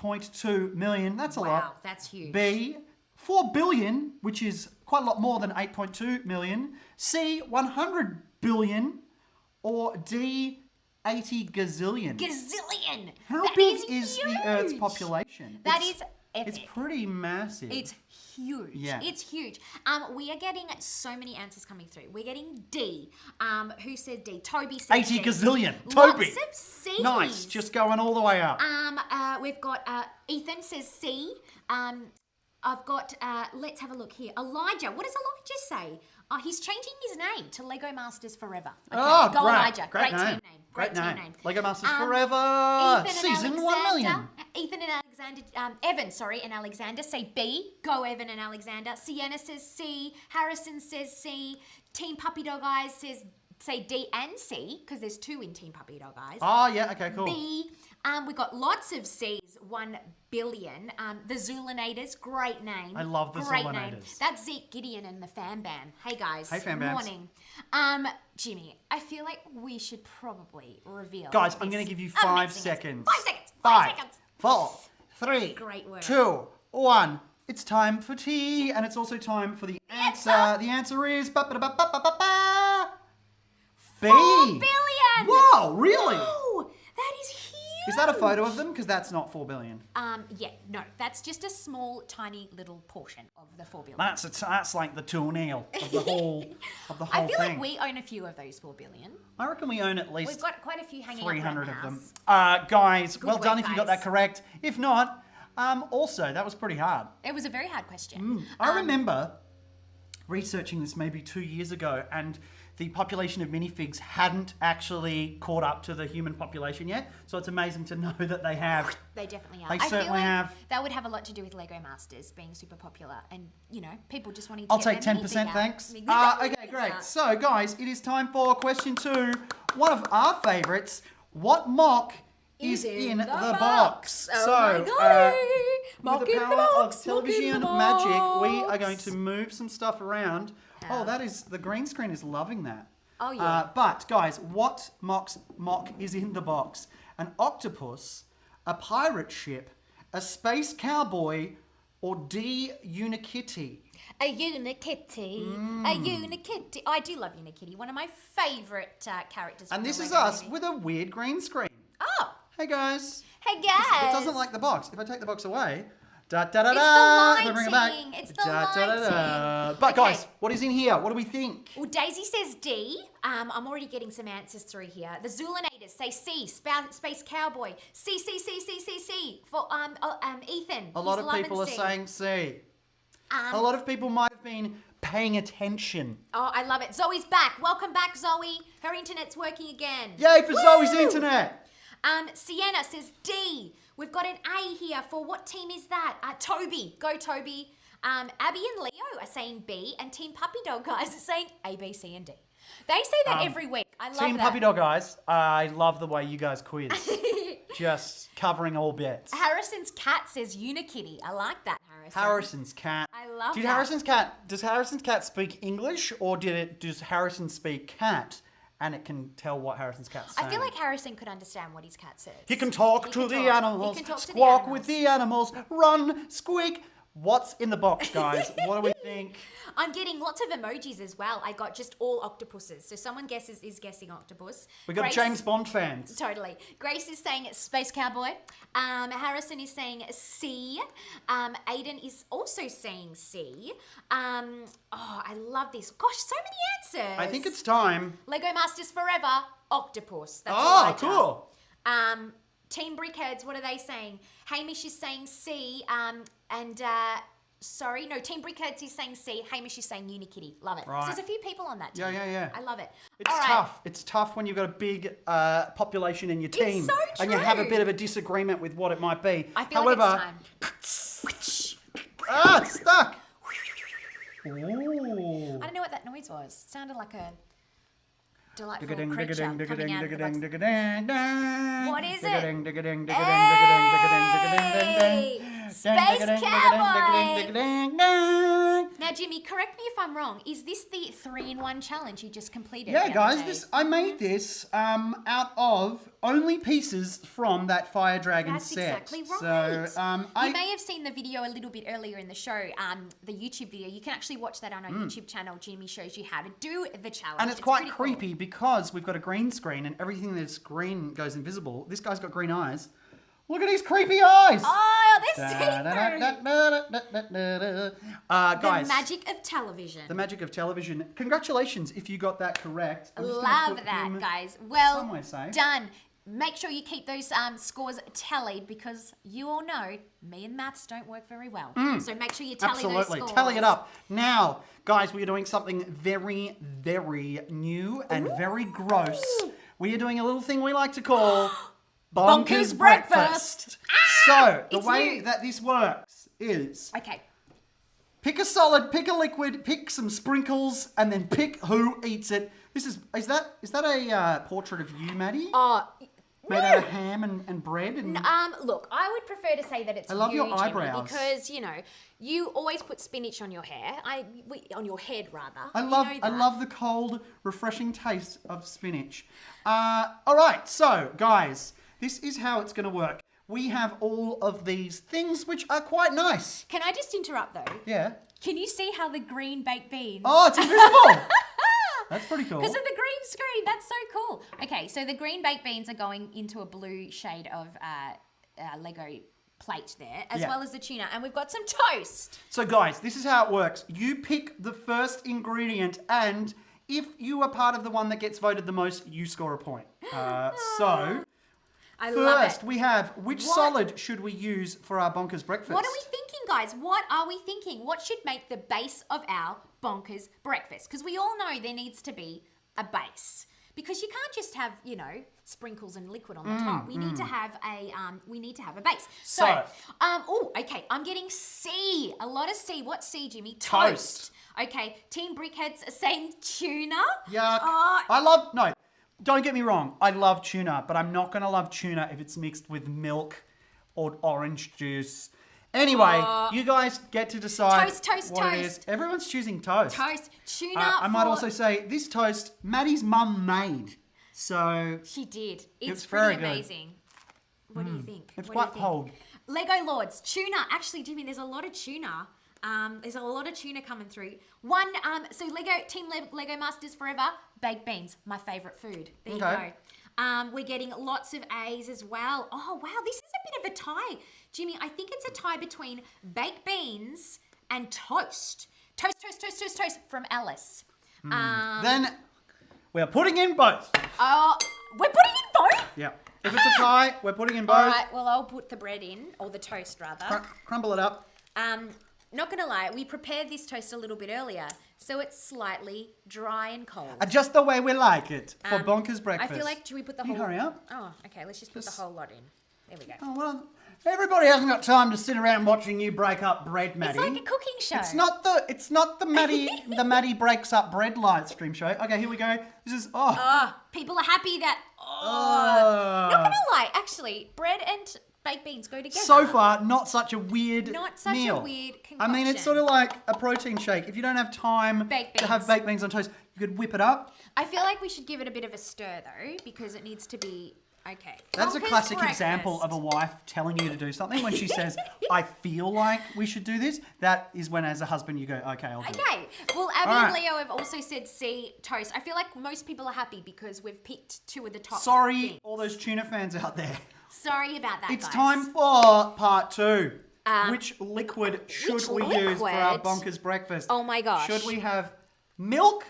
8.2 million, that's a lot. Wow, that's huge. B, 4 billion, which is quite a lot more than 8.2 million. C, 100 billion. Or D, 80 gazillion. Gazillion! How That big is the Earth's huge. population? That It's- is epic. It's pretty massive. It's huge. Yeah. It's huge. We are getting so many answers coming through. We're getting D. Who said D? Toby said 80 D. gazillion. Lots Toby. of C's. Nice. Just going all the way up. We've got Ethan says C. I've got, let's have a look here. Elijah. What does Elijah say? He's changing his name to Lego Masters Forever. Okay, Oh, go great. Elijah. Great team name. name. Great team name. name. Lego Masters Forever. Ethan and Season 1 million. Alexander- Ethan and Alexander, Evan, sorry, and Alexander say B. Go Evan and Alexander. Sienna says C. Harrison says C. Team Puppy Dog Eyes say D and C, because there's 2 in Team Puppy Dog Eyes. Oh, yeah. Okay, cool. B. We've got lots of C's, 1 billion. The Zoolinators, great name. I love the great name. Zoolinators. That's Zeke Gideon and the Fan Band. Hey guys. Hey, Fan Bands. Morning. Jimmy, I feel like we should probably reveal. Guys, I'm this going to give you 5 amazing seconds. 5 seconds. 5, 5 seconds. 4, 3, Great work. 2, 1. It's time for tea, and it's also time for the answer. The answer is B. 4 billion. Wow, really? Whoa, that is huge. Is that a photo of them? Because that's not 4 billion. Yeah, no, that's just a small, tiny little portion of the 4 billion. That's like the toenail of the whole I feel thing. like we own a few of those 4 billion. I reckon we own at We've least got quite a few hanging 300 up of around them. the house. Guys, Good well done work, if you got guys. that correct. If not, also, that was pretty hard. It was a very hard question. I remember researching this maybe 2 years ago, and the population of minifigs hadn't actually caught up to the human population yet. So it's amazing to know that they have. They definitely are. They I feel certainly like have. that would have a lot to do with Lego Masters being super popular, and people just wanting to. I'll get take their 10%, minifig out. thanks. Exactly. Okay, great. So, guys, it is time for question 2. One of our favourites. What mock is in the box? Oh So, my God. Mock with the in the power box, of mock in television the magic, we are box. going to move some stuff around. Oh, that is, the green screen is loving that. Oh, yeah. But, guys, what mock is in the box? An octopus, a pirate ship, a space cowboy, or D, Unikitty? A Unikitty. A Unikitty. I do love Unikitty. One of my favourite characters. And from this the is Lego us movie. with a weird green screen. Oh. Hey, guys. Hey It guys. doesn't like the box. If I take the box away, Da, da, da, It's da. the If I bring it back. lighting. It's the Da, da, da, da. lighting. But Okay. guys, what is in here? What do we think? Well, Daisy says D. I'm already getting some answers through here. The Zulinators say C. Space Cowboy. C. For Ethan. A lot He's of people are loving C. saying C. A lot of people might have been paying attention. Oh, I love it. Zoe's back. Welcome back, Zoe. Her internet's working again. Yay for Woo! Zoe's internet. Sienna says D. We've got an A here for what team is that? Toby. Go, Toby. Abby and Leo are saying B, and Team Puppy Dog guys are saying A, B, C, and D. They say that every week. I love Team that. Puppy Dog guys, I love the way you guys quiz. Just covering all bits. Harrison's cat says Unikitty. I like that, Harrison. Harrison's cat. I love Does that. Harrison's cat speak English, or does Harrison speak cat and it can tell what Harrison's cat's saying? I feel like Harrison could understand what his cat says. He can talk to the animals, squawk with the animals, run, squeak. What's in the box, guys? What do we think? I'm getting lots of emojis as well. I got just all octopuses. So someone is guessing octopus. We got Grace- James Bond fans. Totally. Grace is saying Space Cowboy. Harrison is saying C. Aiden is also saying C. I love this. Gosh, so many answers. I think it's time. Lego Masters Forever, octopus. That's all I Oh, cool. got. Team Brickheads, what are they saying? Hamish is saying C. Team Brickheads is saying C. Hamish is saying Unikitty. Love it. Right. So there's a few people on that team. Yeah. I love it. It's All right. tough. It's tough when you've got a big population in your team so and you have a true. bit of a disagreement with what it might be. I feel However, like it's time. it's stuck. Ooh. I don't know what that noise was. It sounded like a delightful creature coming out of the box. What is it? Hey! Space Cowboy! Now, Jimmy, correct me if I'm wrong. Is this the 3-in-1 challenge you just completed? Yeah, the guys, other day? I made this out of only pieces from that Fire Dragon That's set. exactly right. So, You may have seen the video a little bit earlier in the show, the YouTube video. You can actually watch that on our YouTube channel. Jimmy shows you how to do the challenge. and it's quite pretty cool. creepy because we've got a green screen and everything that's green goes invisible. This guy's got green eyes. Look at his creepy eyes. Oh, they're see-through. Guys, The magic of television. the magic of television. Congratulations if you got that correct. I'm just gonna Love put that, him guys. Well somewhere safe. done. Make sure you keep those scores tallied because you all know me and maths don't work very well. So make sure you tally Absolutely. those scores. Tally it up. Now, guys, we are doing something very, very new and very gross. We are doing a little thing we like to call Bonkers Breakfast. So, the it's way new. that this works is Okay. pick a solid, pick a liquid, pick some sprinkles, and then pick who eats it. Is that a portrait of you, Maddie? Made out of ham and bread and Look, I would prefer to say that it's I love you, your Jimmy, eyebrows. because you always put spinach on your hair. On your head rather. I You love know I that. love the cold, refreshing taste of spinach. All right, so guys, this is how it's going to work. We have all of these things which are quite nice. Can I just interrupt though? Yeah. Can you see how the green baked beans? Oh, it's invisible. That's pretty cool. Because of the green screen. That's so cool. Okay, so the green baked beans are going into a blue shade of Lego plate there, as Yeah. well as the tuna. And we've got some toast. So guys, this is how it works. You pick the first ingredient, and if you are part of the one that gets voted the most, you score a point. So I love first, it. we have which What- solid should we use for our bonkers breakfast? What are we thinking, guys? What are we thinking? What should make the base of our bonkers breakfast? Because we all know there needs to be a base. Because you can't just have, sprinkles and liquid on the top. We need to have a base. So, okay, I'm getting C. A lot of C. What's C, Jimmy? Toast. Okay, Team Brickheads are saying tuna. Yuck. Don't get me wrong. I love tuna, but I'm not going to love tuna if it's mixed with milk or orange juice. Anyway, you guys get to decide what it is. Everyone's choosing toast. Toast. Tuna I might for- also say this toast, Maddie's mum made. So She did. It's It's very pretty good. amazing. What do you think? it's What do you quite think? cold. Lego Lords, tuna. Actually, Jimmy, there's a lot of tuna. There's a lot of tuna coming through. So Team Lego Masters Forever, baked beans, my favourite food. There you Okay. go. We're getting lots of A's as well. Oh, wow, this is a bit of a tie. Jimmy, I think it's a tie between baked beans and toast. Toast from Alice. Then we're putting in both. We're putting in both? Yeah. If it's a tie, we're putting in both. All right, well, I'll put the bread in, or the toast, rather. Crumble it up. Not going to lie, we prepared this toast a little bit earlier, so it's slightly dry and cold. Just the way we like it for Bonkers breakfast. I feel like, do we put the You whole... hurry up. Oh, okay, let's just put the whole lot in. There we go. Oh, well, everybody hasn't got time to sit around watching you break up bread, Maddie. It's like a cooking show. It's not the Maddie breaks up bread live stream show. Okay, here we go. This is People are happy that... Not going to lie, actually, bread and baked beans go together. So far, not such a weird Not such meal. a weird concoction. I mean, it's sort of like a protein shake. If you don't have time to have baked beans on toast, you could whip it up. I feel like we should give it a bit of a stir, though, because it needs to be... Okay. That's a Bonkers classic breakfast. example of a wife telling you to do something. When she says, I feel like we should do this, that is when, as a husband, you go, okay, I'll do it. Okay. Well, Abby All and right. Leo have also said C, toast. I feel like most people are happy because we've picked two of the top Sorry, things. all those tuna fans out there. Sorry about that, It's guys. time for part 2. Which liquid should which we use for our liquid? bonkers breakfast? Oh my gosh. Should we have milk,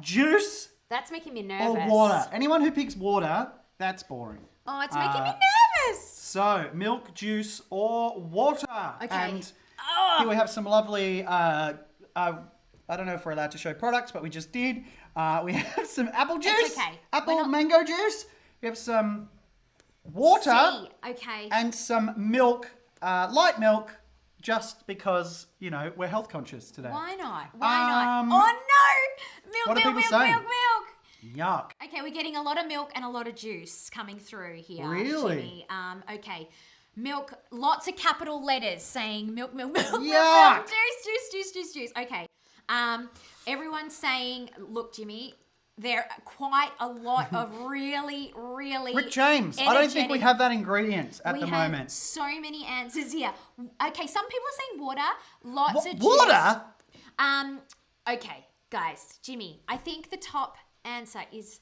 juice, That's making me or nervous. water? Anyone who picks water, that's boring. Oh, it's making me nervous. So, milk, juice, or water. Okay. And here we have some lovely, I don't know if we're allowed to show products, but we just did. We have some apple juice. It's okay. Apple mango juice. We have some water. C. Okay. And some milk, light milk, just because, you know, we're health conscious today. Why not? Why not? Oh, no. Milk, what are milk, people milk, saying? milk, milk. Yuck. Okay, we're getting a lot of milk and a lot of juice coming through here. Really? Jimmy. Okay. Milk, lots of capital letters saying milk, milk, milk, milk, Yuck. milk, juice. Okay. Everyone's saying, look, Jimmy, there are quite a lot of really, really Rick James, I don't think we energetic- have that ingredient at we the have moment. so many answers here. Okay, some people are saying water, lots of juice. Water? Okay, guys, Jimmy, I think the top answer is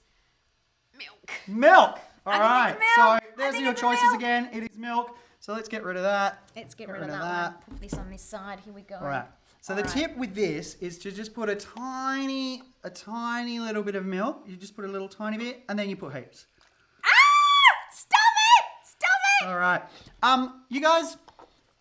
milk. Milk. All I right. think it's milk. So there's your choices again. It is milk. So let's get rid of that. Let's get rid of that one. Put this on this side. Here we go. All right. So the tip with this is to just put a tiny little bit of milk. You just put a little tiny bit, and then you put heaps. Stop it! All right. You guys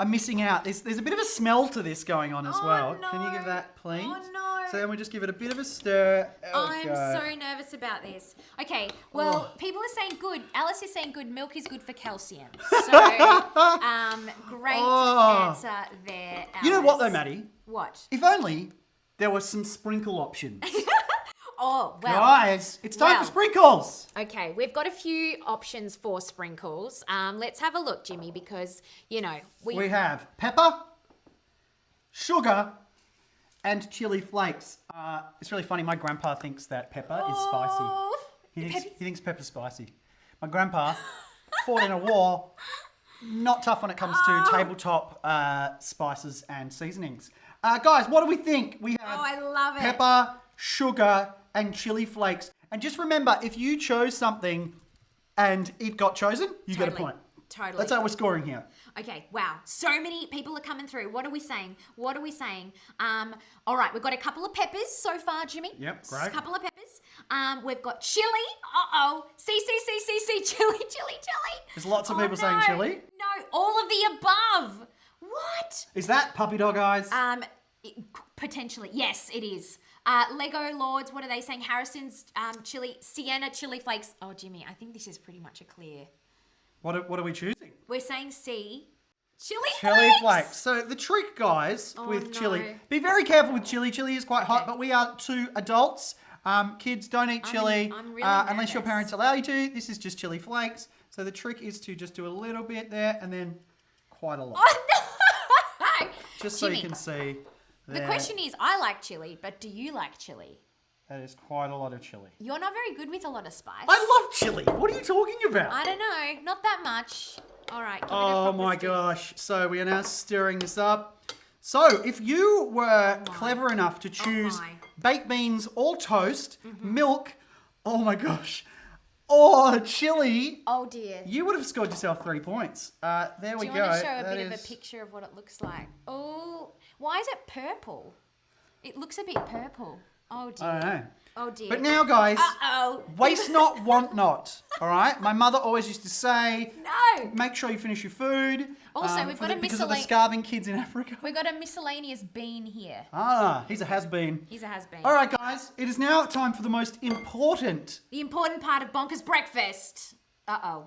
are missing out. There's a bit of a smell to this going on as well. Can you give that, please? Oh no! So then we just give it a bit of a stir. I'm so nervous about this. Okay, well, people are saying good. Alice is saying good. Milk is good for calcium. So, great answer there, Alice. You know what though, Maddie? What? If only there were some sprinkle options. Oh, well. Guys, it's time for sprinkles. Okay, we've got a few options for sprinkles. Let's have a look, Jimmy, because, you know, We have pepper, sugar, and chili flakes. It's really funny. My grandpa thinks that pepper is spicy. He thinks pepper's spicy. My grandpa fought in a war. Not tough when it comes to tabletop spices and seasonings. Guys, what do we think? We have I love it. pepper, sugar, and chili flakes. And just remember, if you chose something and it got chosen, you get a point. Totally. That's how we're scoring here. Okay, wow. So many people are coming through. What are we saying? All right, we've got a couple of peppers so far, Jimmy. Yep, great. A couple of peppers. We've got chili. Uh-oh. C, chili. There's lots of people saying chili. No, all of the above. What? Is that puppy dog eyes? Potentially. Yes, it is. Lego Lords, what are they saying? Harrison's chili, Sienna chili flakes. Oh, Jimmy, I think this is pretty much a clear. What are we choosing? We're saying C. Chili flakes. flakes. So the trick, guys, with no. chili, be very careful with chili. Chili is quite hot, but we are two adults. Kids don't eat chili I'm really unless your nervous. parents allow you to. This is just chili flakes. So the trick is to just do a little bit there and then quite a lot. Oh, no! Just so you Jimmy, can see. The there. question is, I like chili, but do you like chili? That is quite a lot of chili. You're not very good with a lot of spice. I love chili. What are you talking about? I don't know. Not that much. All right. Give it a Oh proper my stir. gosh. So we are now stirring this up. So if you were clever enough to choose baked beans or toast, milk, oh my gosh. Oh, Chili. Oh dear. You would have scored yourself 3 points. There Do we you go. want to show a That bit of a is- picture of what it looks like? Oh, why is it purple? It looks a bit purple. Oh dear. I don't know. Oh dear. But now, guys, Uh-oh. waste not, want not. All right? My mother always used to say, No. make sure you finish your food. Also, we've got a because of the miscellane- starving kids in Africa. We got a miscellaneous bean here. Ah, he's a has-been. He's a has-been. All right, guys, it is now time for the most important. The important part of Bonkers breakfast. Uh-oh.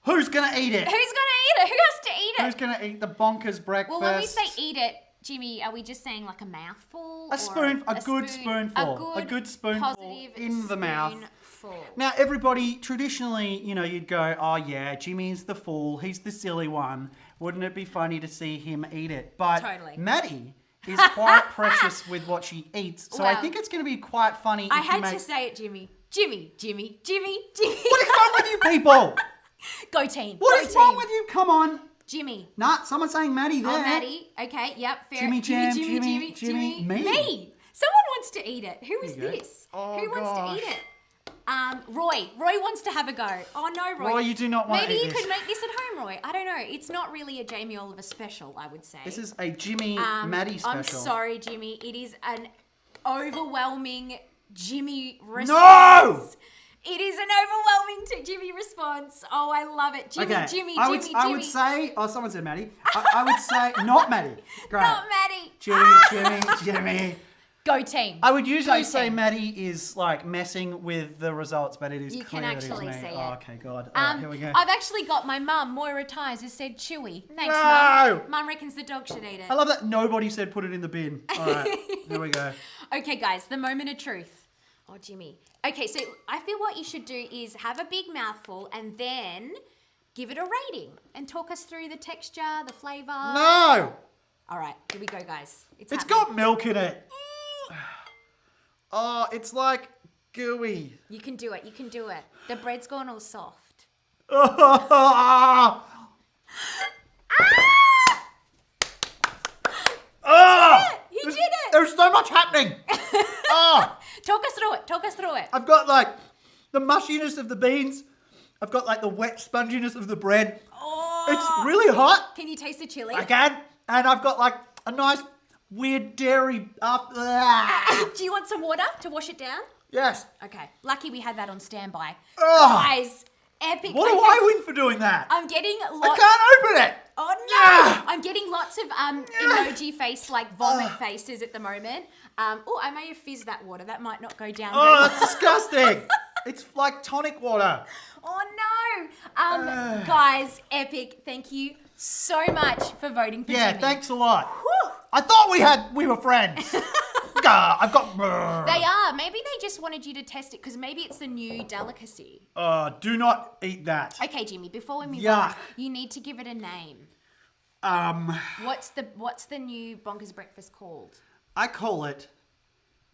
Who's gonna eat it? Who's gonna eat it? Who has to eat it? Who's gonna eat the bonkers breakfast? Well, when we say eat it, Jimmy, are we just saying like a mouthful? A or spoon, a good spoonful. A good spoonful positive in the mouth. spoonful. Now, everybody, traditionally, you'd go, oh yeah, Jimmy's the fool, he's the silly one. Wouldn't it be funny to see him eat it? But Totally. Maddie is quite precious with what she eats, so I Well, think it's going to be quite funny I if you had make... to say it, Jimmy. Jimmy. What is wrong with you people? Go team. What Go is wrong team. with you? Come on. Jimmy. Nah, someone's saying Maddie there. Oh, Maddie. Okay, yep, fair. Jimmy Jam, Jimmy. me. Me. Someone wants to eat it. Who is There you go. this? Oh, Who wants gosh. to eat it? Roy. Roy wants to have a go. Oh no, Roy. Roy, you do not want to Maybe eat you this. could make this at home, Roy. I don't know. It's not really a Jamie Oliver special, I would say. This is a Jimmy Maddie special. I'm sorry, Jimmy. It is an overwhelming Jimmy response. No! It is an overwhelming Jimmy response. Oh, I love it. Jimmy, Okay, Jimmy. I would say, oh, someone said Maddie. I would say, not Maddie. Great. Not Maddie. Jimmy. Go team. I would usually Go say team. Maddie is like messing with the results, but it is You clear can that it's actually me. see Oh, it. okay, God. All right, here we go. I've actually got my mum, Moira Tyres, has said chewy. Thanks, No! Mum. Mum reckons the dog should eat it. I love that nobody said put it in the bin. All right, here we go. Okay, guys, the moment of truth. Oh, Jimmy. Okay, so I feel what you should do is have a big mouthful and then give it a rating and talk us through the texture, the flavour. No! All right, here we go, guys. It's happening. got milk in it. Oh, it's like gooey. You can do it. You can do it. The bread's gone all soft. Oh! You did it. There's so much happening. Oh! Talk us through it. Talk us through it. I've got like the mushiness of the beans. I've got like the wet sponginess of the bread. Oh. It's really hot. Can you taste the chili? I can. And I've got like a nice weird dairy after that. Do you want some water to wash it down? Yes. Okay. Lucky we had that on standby. Ugh. Guys, epic. What do Okay. I win for doing that? I'm getting I lots. can't open it. Oh no! Ah. I'm getting lots of emoji face, like vomit faces at the moment. Oh, I may have fizzed that water. That might not go down. very Oh, well. that's disgusting. It's like tonic water. Oh no! Guys, epic. Thank you so much for voting for Yeah, Jimmy. thanks a lot. Whew. I thought we were friends. Gah, I've got. They are. Maybe they just wanted you to test it because maybe it's a new delicacy. Do not eat that. Okay, Jimmy. Before we move Yuck. on, you need to give it a name. What's the new Bonkers breakfast called? I call it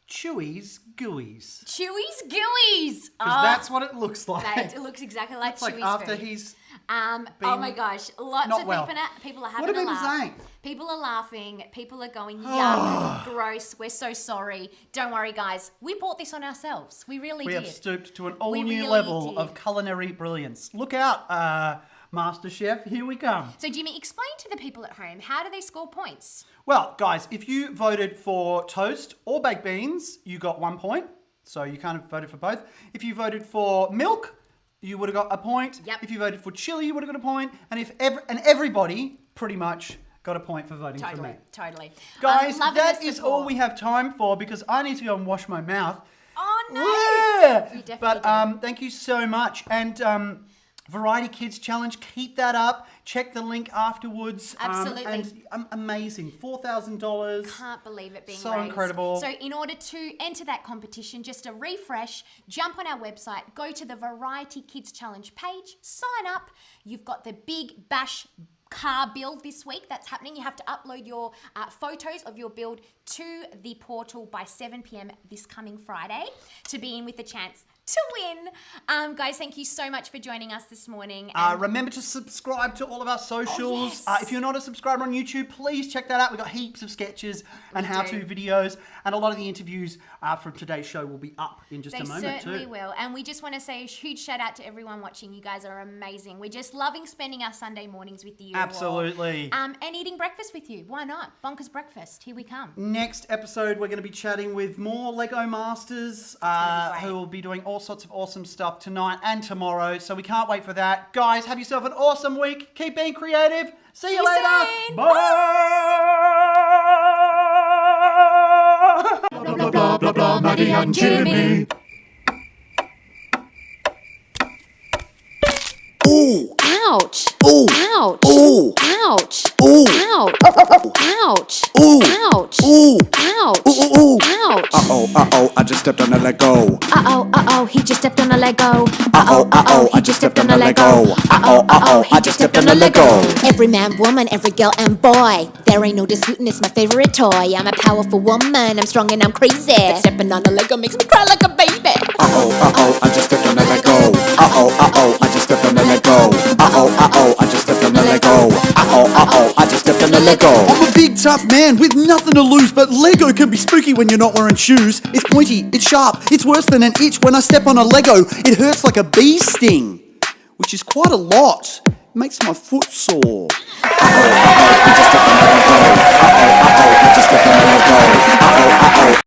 Chewy's Gooey's. Chewy's Gooey's. Because that's what it looks like. It looks exactly like It's like Chewy's after food. he's oh been my gosh, lots not of well. people are What having are a people laugh. saying? People are laughing. People are going, yuck, gross. We're so sorry. Don't worry, guys. We bought this on ourselves. We really We did. have stooped to an We all-new really level did. of culinary brilliance. Look out, Master Chef. Here we come. So, Jimmy, explain to the people at home, how do they score points? Well, guys, if you voted for toast or baked beans, you got 1 point. So you kind of voted for both. If you voted for milk, you would have got a point. Yep. If you voted for chili, you would have got a point. And everybody pretty much got a point for voting for me. Totally. Guys, Loving that the is support. all we have time for because I need to go and wash my mouth. Oh, no. Yeah. You definitely But thank you so much. And Variety Kids Challenge, keep that up. Check the link afterwards. Absolutely. Amazing. $4,000. Can't believe it being So raised. incredible. So in order to enter that competition, just a refresh, jump on our website, go to the Variety Kids Challenge page, sign up. You've got the Big Bash car build this week that's happening. You have to upload your photos of your build to the portal by 7 p.m. this coming Friday to be in with a chance to win. Guys, thank you so much for joining us this morning. Remember to subscribe to all of our socials. If you're not a subscriber on YouTube, please check that out. We've got heaps of sketches and how-to videos, and a lot of the interviews from today's show will be up in just a moment too. They certainly will. And we just want to say a huge shout out to everyone watching. You guys are amazing. We're just loving spending our Sunday mornings with you. Absolutely. And eating breakfast with you. Why not? Bonkers breakfast. Here we come. Next episode, we're going to be chatting with more Lego Masters who will be doing all sorts of awesome stuff tonight and tomorrow. So we can't wait for that. Guys, have yourself an awesome week. Keep being creative. See you later. Soon. Bye. Blah, blah, blah, blah, blah, Maddie and Jimmy. Ooh. Ouch. Ooh. Ouch. Ooh. Ouch. Ooh. Ouch. Ouch. Ooh. Ouch. Ooh. Ouch. Ooh, ooh, ooh. Ouch. Uh-oh, I just stepped on a Lego. He just stepped on a Lego. I just stepped on a Lego. I just stepped on a Lego. Every man, woman, every girl and boy, there ain't no disputing, it's my favorite toy. I'm a powerful woman, I'm strong and I'm crazy. But stepping on a Lego makes me cry like a baby. I just stepped on a Lego. I just stepped on a Lego. I just stepped on a Lego. I just stepped on a Lego. I'm a big tough man with nothing to lose, but Lego can be spooky when you're not wearing shoes. It's pointy, it's sharp, it's worse than an itch. When I step on a Lego, it hurts like a bee sting, which is quite a lot. It makes my foot sore. I just stepped on a Lego. I just stepped on a Lego.